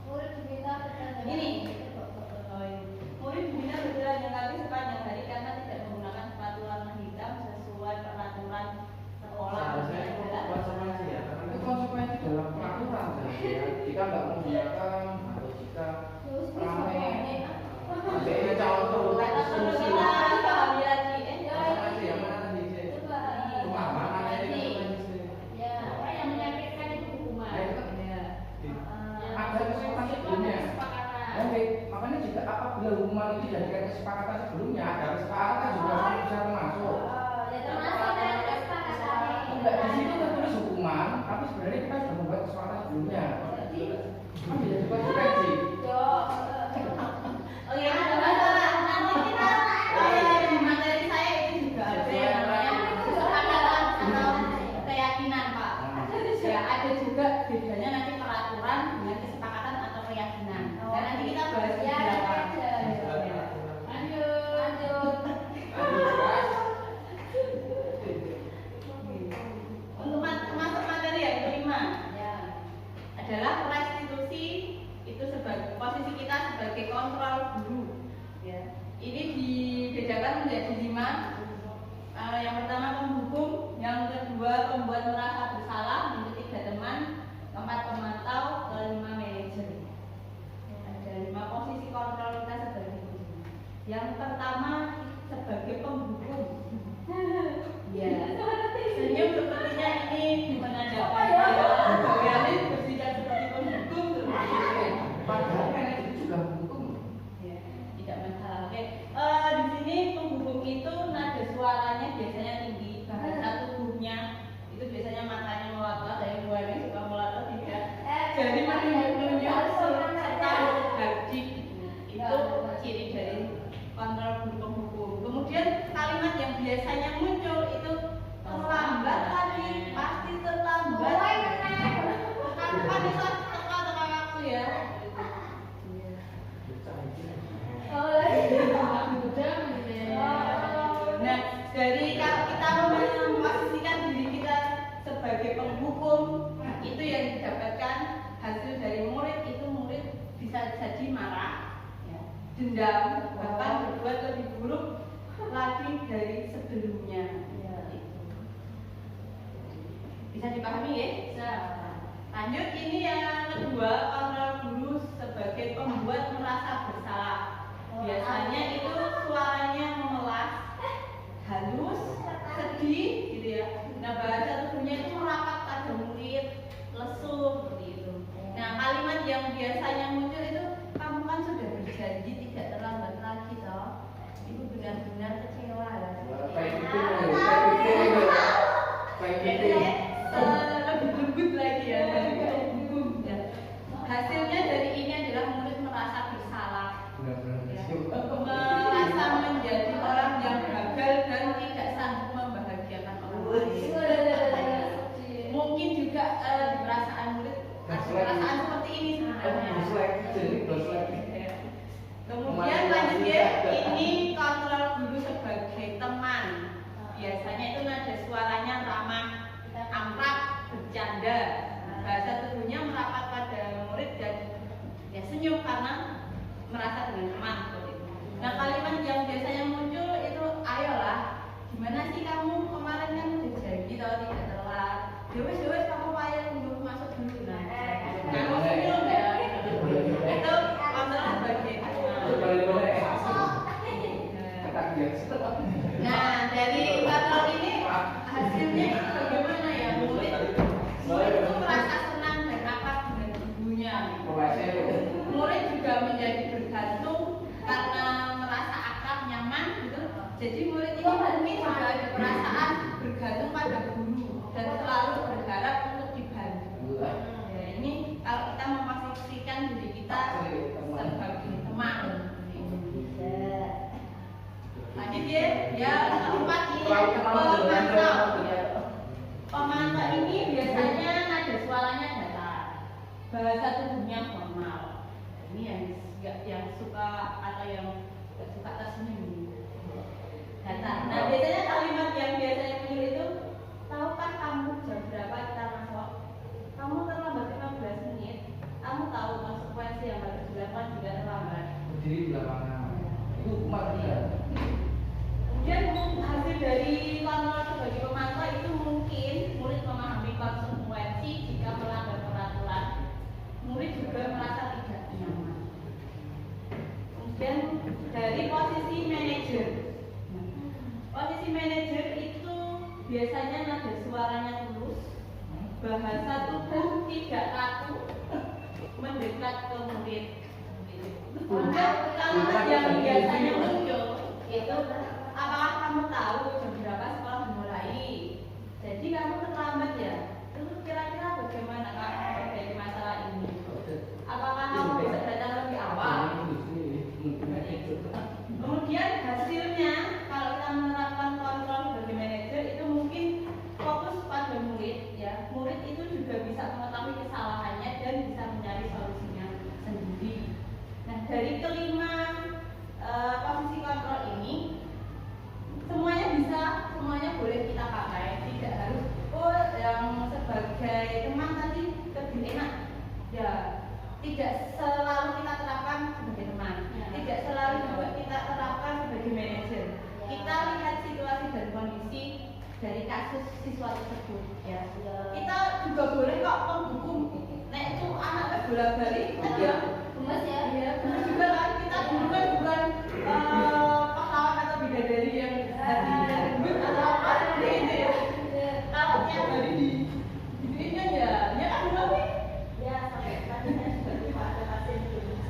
S3: murid diminta bertelanjang.
S1: Ini. Murid diminta bertelanjang kaki sepanjang hari karena tidak menggunakan sepatu warna hitam sesuai peraturan sekolah.
S5: Seharusnya itu konsekuensi ya, karena itu konsekuensi dalam peraturan saja. Jika nggak menggunakan atau jika ramai, ada contoh diskusi.
S1: Pahami lagi.
S5: Konsekuensi yang mana tadi? Cuma mana ini?
S3: Ya, orang yang menyakitkan itu hukuman.
S5: Ada kesepakatan sebelumnya. Oke, makanya jika apabila hukuman itu dijadikan kesepakatan sebelumnya, ada kesepakatan juga bisa termasuk. Enggak, di situ tertulis hukuman, tapi sebenarnya kita sudah membuat kesepakatan sebelumnya. Kan bisa konsekuensi.
S1: Oh ya, ada masalah. Nanti kita di materi saya itu juga ada yang namanya kesepakatan atau keyakinan Pak. Ya, ada juga bedanya nanti peraturan dengan kesepakatan atau keyakinan. Dan nanti kita bahas di belakang. Lanjut. Untuk masuk materi yang kelima adalah restitusi. Itu sebagai posisi kita sebagai kontrol guru. Ya. Ini dibedakan menjadi 5. Yang pertama penghukum, yang kedua pembuat merasa bersalah, yang ketiga teman, keempat pemantau, kelima manajer. Ada 5 posisi kontrol kita sebagai guru. Yang pertama sebagai penghukum. Ya. Senyum sepertinya ini menandakan bagiannya bersihkan seperti penghukum.
S5: Padahal kan itu juga hukum.
S1: Ya, tidak masalah. Oke. Di sini penghukum itu nada suaranya biasanya tinggi, bahasa tubuhnya itu biasanya matanya melotot, dari luarnya suka melotot tidak. Jadi menunjuk serta bergaji itu ciri dari kontrol guru penghukum. Kemudian kalimat yang biasanya muncul itu terlambat tadi, pasti terlambat. Kapan bisa teka waktu ya? Nah, dari kalau kita memposisikan diri kita sebagai penghukum, itu yang didapatkan hasil dari murid itu murid bisa jadi marah, ya, dendam, bahkan berbuat lebih buruk lagi dari sebelumnya. Ya, itu. Bisa dipahami ya? Bisa. Lanjut, ini yang kedua, kontrol guru sebagai pembuat merasa bersalah. Biasanya itu suaranya memelas, halus, sedih gitu ya. Nah, bahasa tubuhnya itu merapat pada murid, lesu seperti itu. Nah, kalimat yang biasanya muncul itu, kamu kan sudah berjanji tidak terlambat lagi toh. Ibu benar-benar kecewa lah. Lebih lembut lagi ya dari hukum. Hasilnya dari ini adalah murid merasa bersalah, merasa menjadi orang yang gagal dan tidak sanggup membahagiakan orang lain. Mungkin juga di perasaan murid ada perasaan seperti ini sebenarnya. Kemudian lanjut ya, ini bercanda. Bahasa tubuhnya merapat pada murid dan ya senyum karena merasa dengan teman seperti itu. Nah, kalimat yang biasanya muncul itu, ayolah, gimana sih kamu kemarin kan udah janji kalau tidak telat. Dewes kamu payah tunggu masuk dulu. Nah, kamu senyum ya. Itu kontrol bagian. Nah, dari kontrol ini hasilnya itu bagaimana ya? Murid itu merasa senang dan akrab dengan ibunya. Murid juga menjadi bergantung karena merasa akrab, nyaman gitu. Jadi murid ini mungkin juga ada perasaan bergantung pada guru dan selalu berharap untuk dibantu. Ya, ini kalau kita memastikan diri kita sebagai teman. Lanjut ya, yang keempat ini pemantau. Pemantau ini biasanya nada suaranya datar, bahasa tubuhnya formal. Ini yang suka atau yang tidak suka tersenyum. Datar. Nah, biasanya kalimat yang biasanya muncul itu, tahukah kamu jam berapa kita masuk? Kamu terlambat 15 menit. Kamu tahu konsekuensi yang harus dilakukan jika terlambat?
S5: Berdiri di lapangan. Itu hukuman dia.
S1: Kemudian hasil dari kontrol sebagai pemantau itu mungkin murid memahami konsekuensi jika melanggar peraturan. Murid juga merasa tidak nyaman. Kemudian dari posisi manajer. Posisi manajer itu biasanya nada suaranya tulus, bahasa tubuh tidak kaku, mendekat ke murid. Kemudian kalimat yang biasanya muncul itu, apakah kamu tahu jam berapa sekolah dimulai? Jadi kamu terlambat ya? Terus kira-kira bagaimana kamu dari masalah ini? Apakah kamu bisa datang lebih awal? Kemudian hasilnya, kalau kita menerapkan kontrol sebagai manajer itu mungkin fokus pada murid ya. Murid itu juga bisa mengetahui kesalahannya dan bisa mencari solusinya sendiri. Nah, dari kelima posisi kontrol ini semuanya boleh kita pakai, tidak harus yang sebagai teman tadi lebih enak ya, tidak selalu kita terapkan sebagai teman, tidak selalu juga kita terapkan sebagai manajer. Kita lihat situasi dan kondisi dari kasus siswa tersebut ya. Kita juga boleh kok menghukum, nah itu anaknya bola balik kan ya,
S3: Gemes ya?
S1: iya benar juga kan. Kita bukan pahlawan atau bidadari yang hati atau apa seperti itu ya. Kalau tiap hari di kan ya kan benar
S3: Ya, sampai tadinya juga ada pasien tersebut.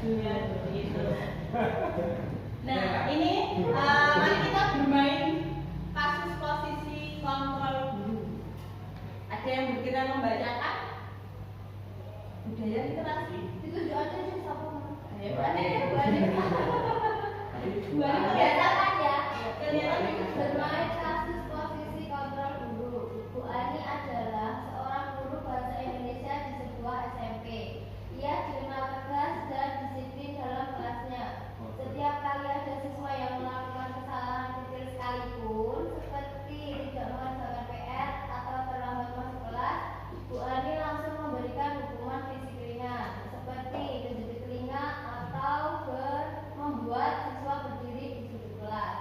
S1: ya begitu. Nah ini mari kita bermain kasus posisi kontrol guru. Ada yang berkenan membacakan budaya literasi?
S3: Itu juga ada yang sapu.
S1: Ya, berani.
S3: Biasakan ya.
S1: Kelihatan
S3: Bermain kasus posisi kontrol guru. Bu Ani adalah seorang guru bahasa Indonesia di sebuah SMP. Ia dikenal tegas dan disiplin dalam kelasnya. Setiap kali ada siswa yang melakukan kesalahan kecil sekalipun, seperti tidak mengerjakan PR atau terlambat masuk kelas, Bu Ani langsung memberikan hukuman fisik ringan, seperti menjepit telinga atau membuat siswa berdiri di sudut kelas.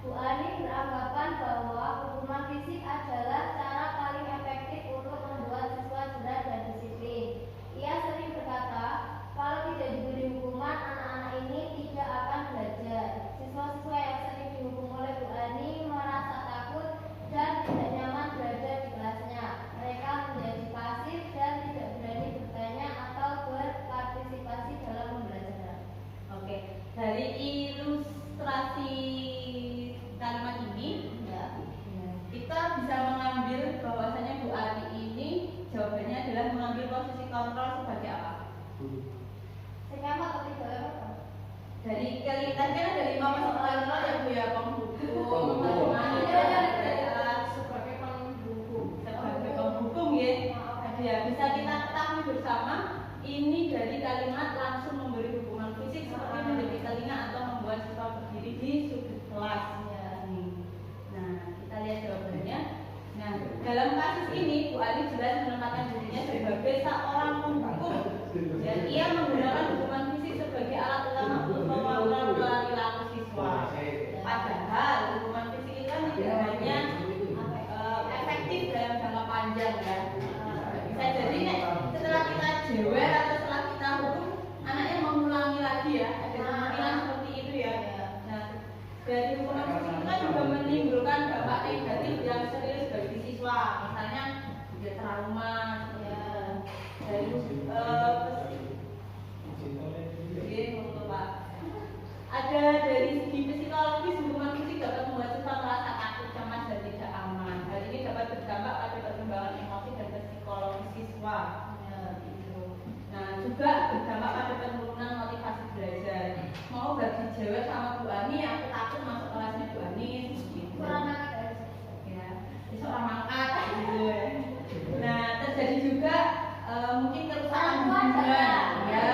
S3: Bu Ani beranggapan bahwa hukuman fisik adalah cara paling efektif untuk membuat siswa cerdas dan disiplin. Ia sering berkata, kalau tidak diberi hukuman, anak-anak ini tidak akan belajar. Siswa-siswa yang sering dihukum oleh Bu Ani merasa takut dan tidak nyaman berada di kelasnya. Mereka menjadi pasif dan tidak berani bertanya atau berpartisipasi dalam pembelajaran.
S1: Oke, dari ilustrasi kalimat ini ya, kita bisa mengambil bahwasanya Bu Ani ini jawabannya adalah mengambil posisi kontrol sebagai apa?
S3: Senyama atau tidak apa?
S1: Dari kelihatan kan ada 5 posisi kontrol ya Bu ya, penghukum,
S3: Sebagai penghukum.
S1: sebagai penghukum ya. Ya bisa kita ketahui bersama ini dari kalimat langsung memberi hukuman fisik seperti menjepit telinga atau membuat siswa berdiri di sudut kelas. Nah, kita lihat jawabannya. Nah, dalam kasus ini Bu Ali jelas menempatkan dirinya sebagai seorang penghukum dan ia menggunakan hukuman fisik sebagai alat utama untuk mengontrol perilaku siswa. Padahal hukuman fisik itu kan tidak hanya efektif dalam jangka panjang ya. Bisa jadi setelah kita jewer atau setelah kita hukum anaknya mengulangi lagi ya, ada kemungkinan seperti itu ya. Nah, dari hukuman fisik itu kan juga menimbulkan dampak negatif yang serius bagi siswa, misalnya dia trauma ya, dari ada dari segi psikologis hukuman fisik dapat membuat siswa merasa takut, cemas dan tidak aman. Hal ini dapat berdampak pada perkembangan emosi dan psikologis siswa. Nah, juga berdampak pada penurunan motivasi belajar. Mau gak dijawab sama Bu Ani, aku takut masuk kelasnya Bu Ani, gitu. Ya, seorang mangkat gitu ya. Nah, terjadi juga mungkin kerusakan hubungan. Ya,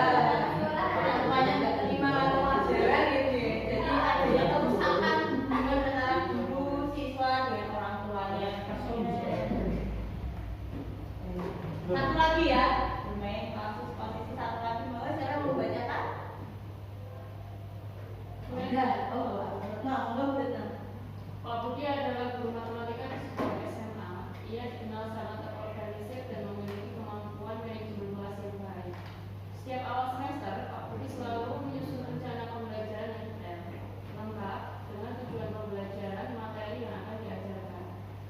S1: orang tuanya nggak terima pelajaran gitu ya. Jadi adanya kerusakan hubungan antara guru, siswa dengan orang tuanya. Satu lagi ya. Posisi satu lagi mau saya mau bacakan. Sudah, nah, betul.
S6: Pak Budi adalah guru matematika di sebuah SMA. Ia dikenal sangat terorganisir dan memiliki kemampuan manajemen kelas yang baik. Setiap awal semester, Pak Budi selalu menyusun rencana pembelajaran yang detail, lengkap dengan tujuan pembelajaran, materi yang akan diajarkan,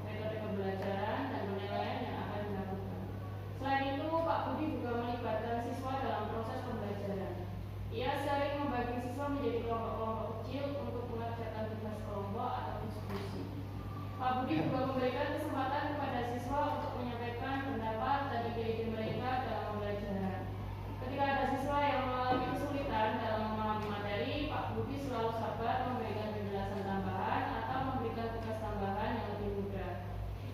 S6: metode pembelajaran, dan penilaian yang akan dilakukan. Selain itu, Pak Budi juga melibatkan siswa dalam proses pembelajaran. Ia sering membagi siswa menjadi kelompok-kelompok kecil untuk mengerjakan tugas kelompok atau diskusi. Pak Budi juga memberikan kesempatan kepada siswa untuk menyampaikan pendapat dan ide-ide mereka dalam pembelajaran. Ketika ada siswa yang mengalami kesulitan dalam memahami materi, Pak Budi selalu sabar memberikan penjelasan tambahan atau memberikan tugas tambahan yang lebih mudah.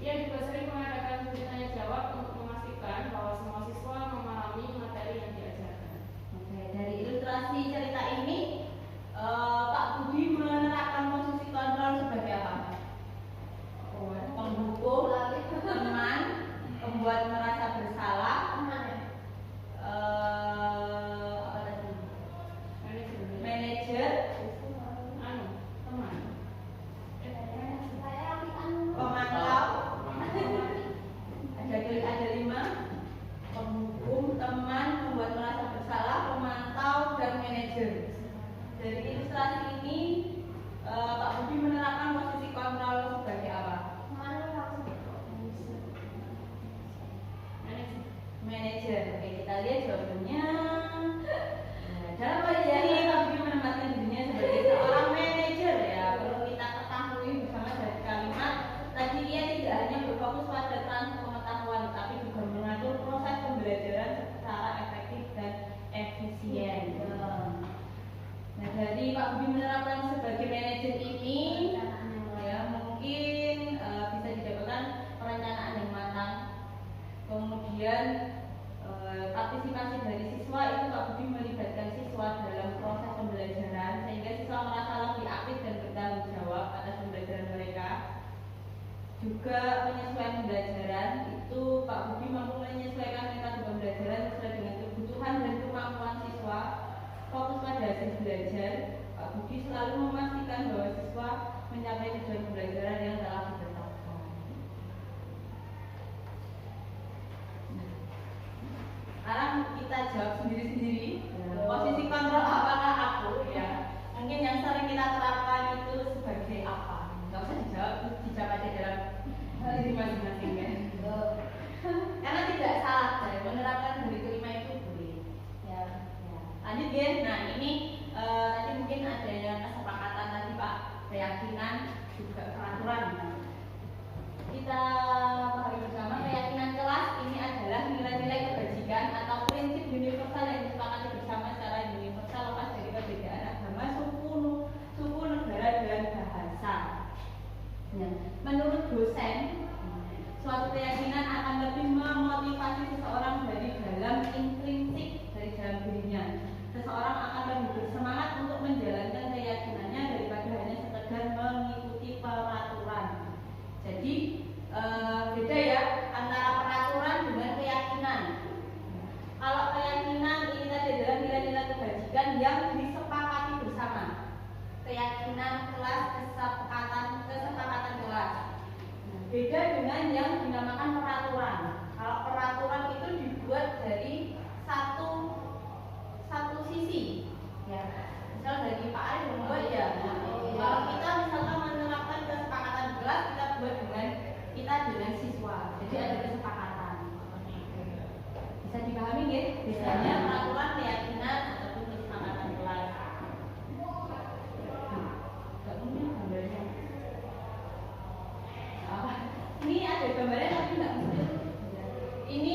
S6: Ia juga sering mengadakan sesi tanya jawab untuk memastikan bahwa semua siswa memahami materi yang diajarkan.
S1: Oke, dari ilustrasi cerita ini, Pak Budi menerapkan posisi kontrol sebagai apa? Penghukum, teman, pembuat merasa bersalah, apa tadi? Manajer, teman, pemantau, ada 5, penghukum, teman, pembuat merasa bersalah, pemantau, dan manajer. Dari ilustrasi ini, Pak Budi menerapkan posisi kontrol sebagai apa? Manajer. Oke, kita lihat jawabannya. Dalam wajah ini Pak Budi menempatkan dirinya sebagai seorang manajer ya. Perlu kita ketahui bersama dari kalimat tadi, ia tidak hanya berfokus pada transfer pengetahuan, tapi juga mengatur proses pembelajaran secara efektif dan efisien. Nah, dari Pak Budi menerapkan sebagai manajer ini, ya mungkin bisa didapatkan perencanaan yang matang, kemudian partisipasi dari siswa itu Pak Budi melibatkan siswa dalam proses pembelajaran sehingga siswa merasa lebih aktif dan bertanggung jawab atas pembelajaran mereka. Juga penyesuaian pembelajaran itu Pak Budi mampu menyesuaikan metode pembelajaran sesuai dengan kebutuhan dan kemampuan siswa. Fokus pada hasil belajar, Pak Budi selalu memastikan bahwa siswa mencapai tujuan pembelajaran yang telah ditetapkan. Sekarang kita jawab sendiri-sendiri. Posisi kontrol apakah aku? Ya, mungkin yang sering kita terapkan itu sebagai apa? Gak usah dijawab aja dalam diri masing-masing ya. Karena tidak salah, saya menerapkan dari kelima itu boleh. Ya. Lanjut ya. Nah ini tadi mungkin ada yang kesepakatan tadi Pak, keyakinan juga peraturan. Kita pahami bersama keyakinan kelas ini adalah nilai-nilai kebajikan atau prinsip universal yang disepakati bersama secara universal lepas dari perbedaan agama, suku, negara dan bahasa. Ya. Menurut dosen, suatu keyakinan akan lebih memotivasi seseorang dari dalam intrinsik, dari dalam dirinya. Seseorang akan lebih bersemangat untuk menjalankan keyakinannya daripada hanya sekedar mengikuti peraturan. Jadi
S3: keyakinan kelas, kesepakatan kelas.
S1: Beda dengan yang dinamakan peraturan. Kalau peraturan itu dibuat dari satu sisi, ya. Misal dari Pak Ari membuat ya. Kalau kita misalkan menerapkan kesepakatan kelas, kita buat dengan siswa. Jadi ada kesepakatan. Bisa dipahami ya? Biasanya peraturan, keyakinan ataupun kesepakatan kelas. Enggak mungkin gambarnya. Ini ada gambarnya tapi enggak muncul. Ini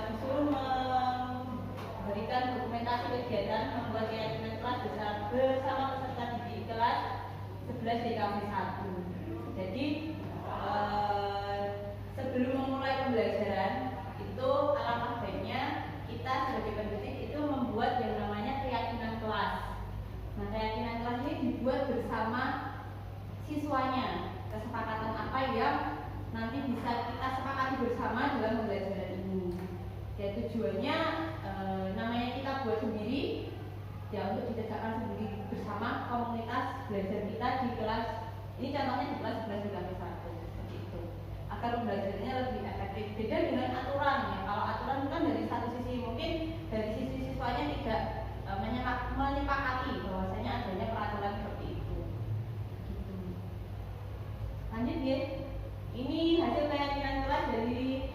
S1: disuruh memberikan dokumentasi kegiatan membuat keyakinan kelas bersama peserta didik kelas 11 DKV 1. Jadi sebelum memulai pembelajaran itu alangkah baiknya kita sebagai pendidik itu membuat yang namanya keyakinan kelas. Nah, keyakinan kelas ini dibuat bersama siswanya. Kesepakatan apa yang nanti bisa kita sepakati bersama dalam pembelajaran ini. Ya tujuannya namanya kita buat sendiri ya untuk ditegakkan sendiri bersama komunitas belajar kita di kelas. Ini contohnya di kelas 11 DKV 1 seperti itu. Agar pembelajarannya lebih efektif. Beda dengan aturan ya. Kalau aturan kan dari satu sisi, mungkin dari sisi siswanya tidak menyepakati bahwasanya adanya peraturan seperti itu. Gitu. Lanjut ya. Ini hasil keyakinan kelas dari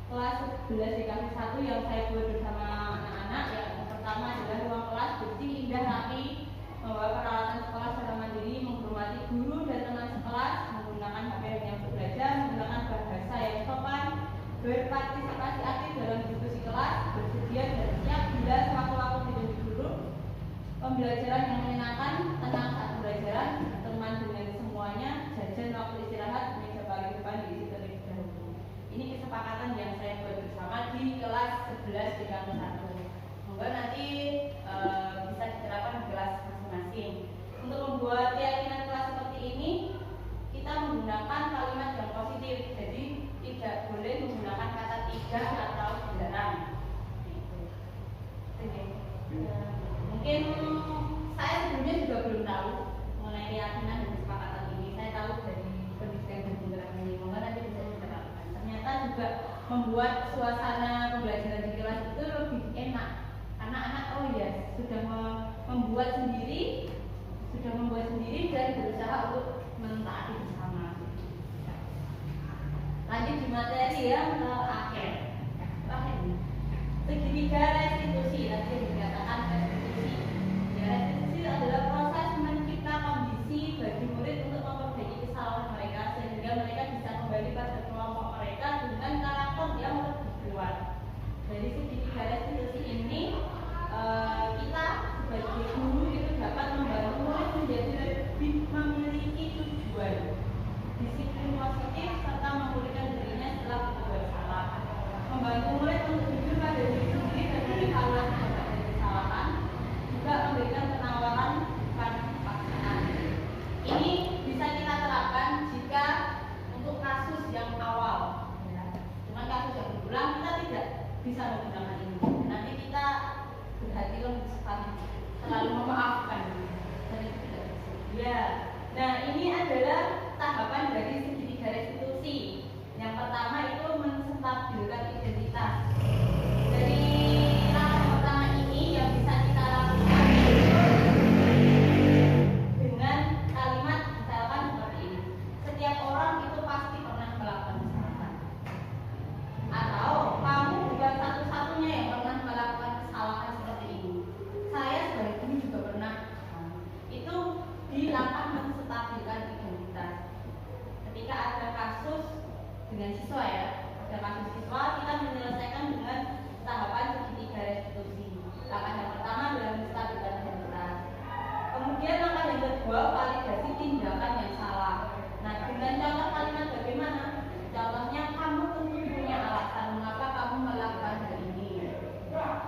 S1: kelas 11 DKV 1 yang saya buat bersama anak-anak. Yang pertama adalah ruang kelas bersih, indah, rapi, membawa peralatan sekolah secara mandiri, menghormati guru dan teman sekelas, menggunakan HP yang untuk belajar, menggunakan bahasa yang sopan, berpartisipasi aktif dalam diskusi kelas, bersedia dan siap bila sewaktu-waktu tidak disuruh, pembelajaran yang menyenangkan, tenang saat pembelajaran, teman dengan semuanya, jajan waktu istirahat, meja paling depan diisi terlebih dahulu. Ini kesepakatan yang saya buat bersama di kelas 11 DKV 1. Semoga nanti bisa diterapkan di kelas masing-masing. Untuk membuat keyakinan kelas seperti ini, kita menggunakan kalimat yang positif. Jadi tidak boleh menggunakan kata tidak atau dilarang. Mungkin saya sebelumnya juga belum tahu mengenai keyakinan dan kesepakatan ini. Saya tahu dari pendidikan dan penggerak ini. Semoga nanti bisa diterapkan. Ternyata juga membuat suasana pembelajaran di kelas itu lebih enak. Anak-anak sudah membuat sendiri dan berusaha untuk mentaati bersama. Lanjut di materi yang terakhir. Segitiga restitusi, tadi yang dikatakan restitusi. Ya, restitusi adalah proses mencipta kondisi bagi murid untuk memperbaiki kesalahan mereka sehingga mereka bisa kembali pada kelompok mereka dengan karakter yang lebih kuat. Dari segitiga restitusi ini kita sebagai guru itu dapat membantu murid menjadi lebih memiliki tujuan, disiplin positif serta memulihkan dirinya setelah berbuat salah, membantu murid untuk jujur pada diri sendiri dan mengevaluasi berbagai kesalahan, juga memberikan penawaran bukan paksaan. Ini bisa kita terapkan jika untuk kasus yang awal, ya. Cuma kasus yang berulang kita tidak bisa menggunakan ini. Nanti kita berhati lebih cepat, selalu memaafkan dan itu tidak bisa. Ya, nah ini adalah tahapan dari segitiga restitusi. Yang pertama itu menstabilkan identitas. Dari tahap pertama ini yang bisa kita lakukan dengan kalimat misalkan seperti ini. Setiap orang itu pasti pernah melakukan kesalahan. Atau kamu bukan satu-satunya yang pernah melakukan kesalahan seperti ini. Saya sebagai guru juga pernah. Itu di langkah menstabilkan identitas. Ketika ada kasus dengan siswa ya, ada kasus siswa, kita menyelesaikan dengan tahapan segitiga restitusi. Langkah yang pertama adalah menstabilkan identitas. Kemudian langkah yang kedua validasi tindakan yang salah. Nah, dengan contoh kalimat bagaimana? Contohnya kamu tentu punya alasan mengapa kamu melakukan hal ini.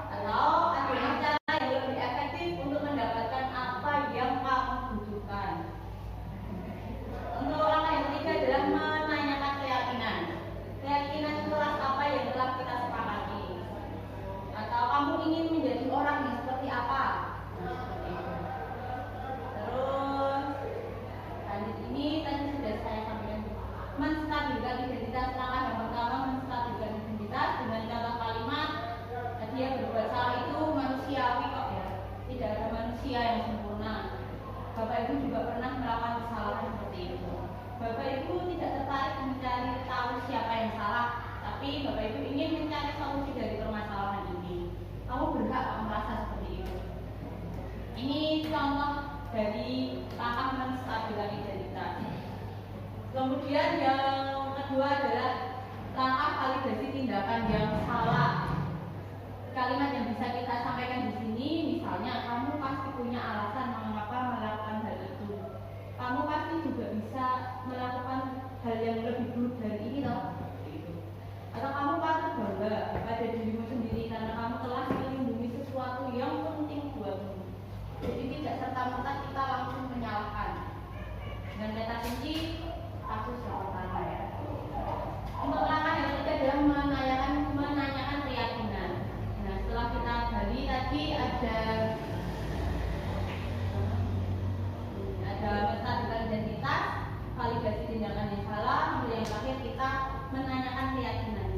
S1: Atau ada cara yang lebih efektif untuk mendapatkan apa yang kamu butuhkan. Untuk langkah yang ketiga adalah menanyakan keyakinan. Keyakinan kelas apa yang telah kita sepakati. Atau kamu ingin menjadi orang yang seperti apa. Terus
S6: tapi Bapak Ibu ingin mencari solusi dari permasalahan ini, kamu berhak kok merasa seperti itu. Ini contoh dari langkah menstabilkan identitas. Kemudian yang kedua adalah langkah validasi tindakan yang salah. Kalimat yang bisa kita sampaikan di sini, misalnya kamu pasti punya alasan mengapa melakukan hal itu. Kamu pasti juga bisa melakukan hal yang lebih buruk dari ini loh. Atau kamu patut bangga pada dirimu sendiri karena kamu telah melindungi sesuatu yang penting buatmu. Jadi tidak serta-merta kita langsung menyalahkan. Dan kata kunci kasus yang pertama ya. Untuk langkah yang ketiga adalah menanyakan keyakinan. Nah, setelah kita gali tadi ada menstabilkan identitas, validasi tindakan yang salah, kemudian yang terakhir kita menanyakan keyakinan.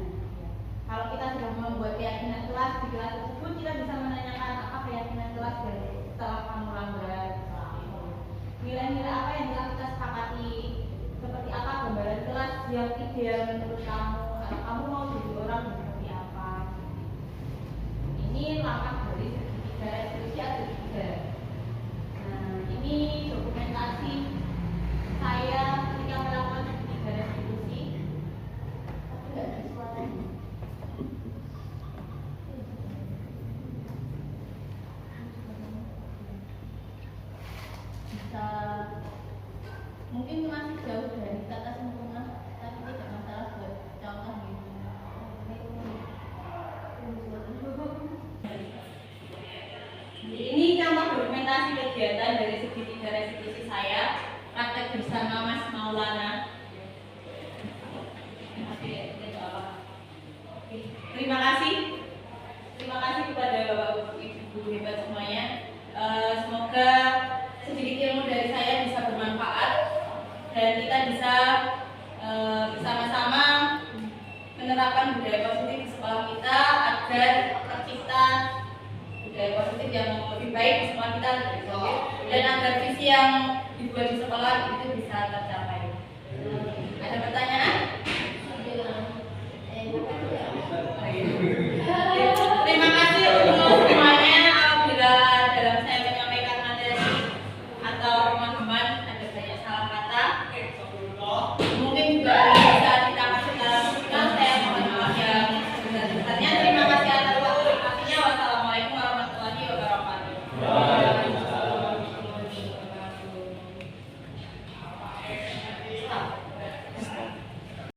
S6: Kalau kita sudah membuat keyakinan kelas di kelas tersebut, kita bisa menanyakan apa keyakinan kelas dari setelah kamu langgar. Nilai-nilai apa yang telah kita sepakati, seperti apa gambaran kelas yang ideal menurut kamu, atau kamu mau jadi orang seperti apa. Ini langkah dari segitiga restitusi atau tiga. Nah, ini dokumentasi saya ketika melakukan segitiga restitusi. Tapi nggak ada suaranya. Bisa mungkin masih jauh dari kata sempurna, tapi tidak masalah buat contoh gitu. Ini contoh dokumentasi kegiatan dari segitiga restitusi saya, praktek bersama Mas Maulana. Terima kasih kepada Bapak Ibu hebat semuanya. Semoga sedikit ilmu dari saya bisa bermanfaat dan kita bisa bersama-sama menerapkan budaya positif di sekolah kita agar tercipta budaya positif yang lebih baik di sekolah kita dan agar visi yang dibuat di sekolah itu bisa tercapai. Ada pertanyaan?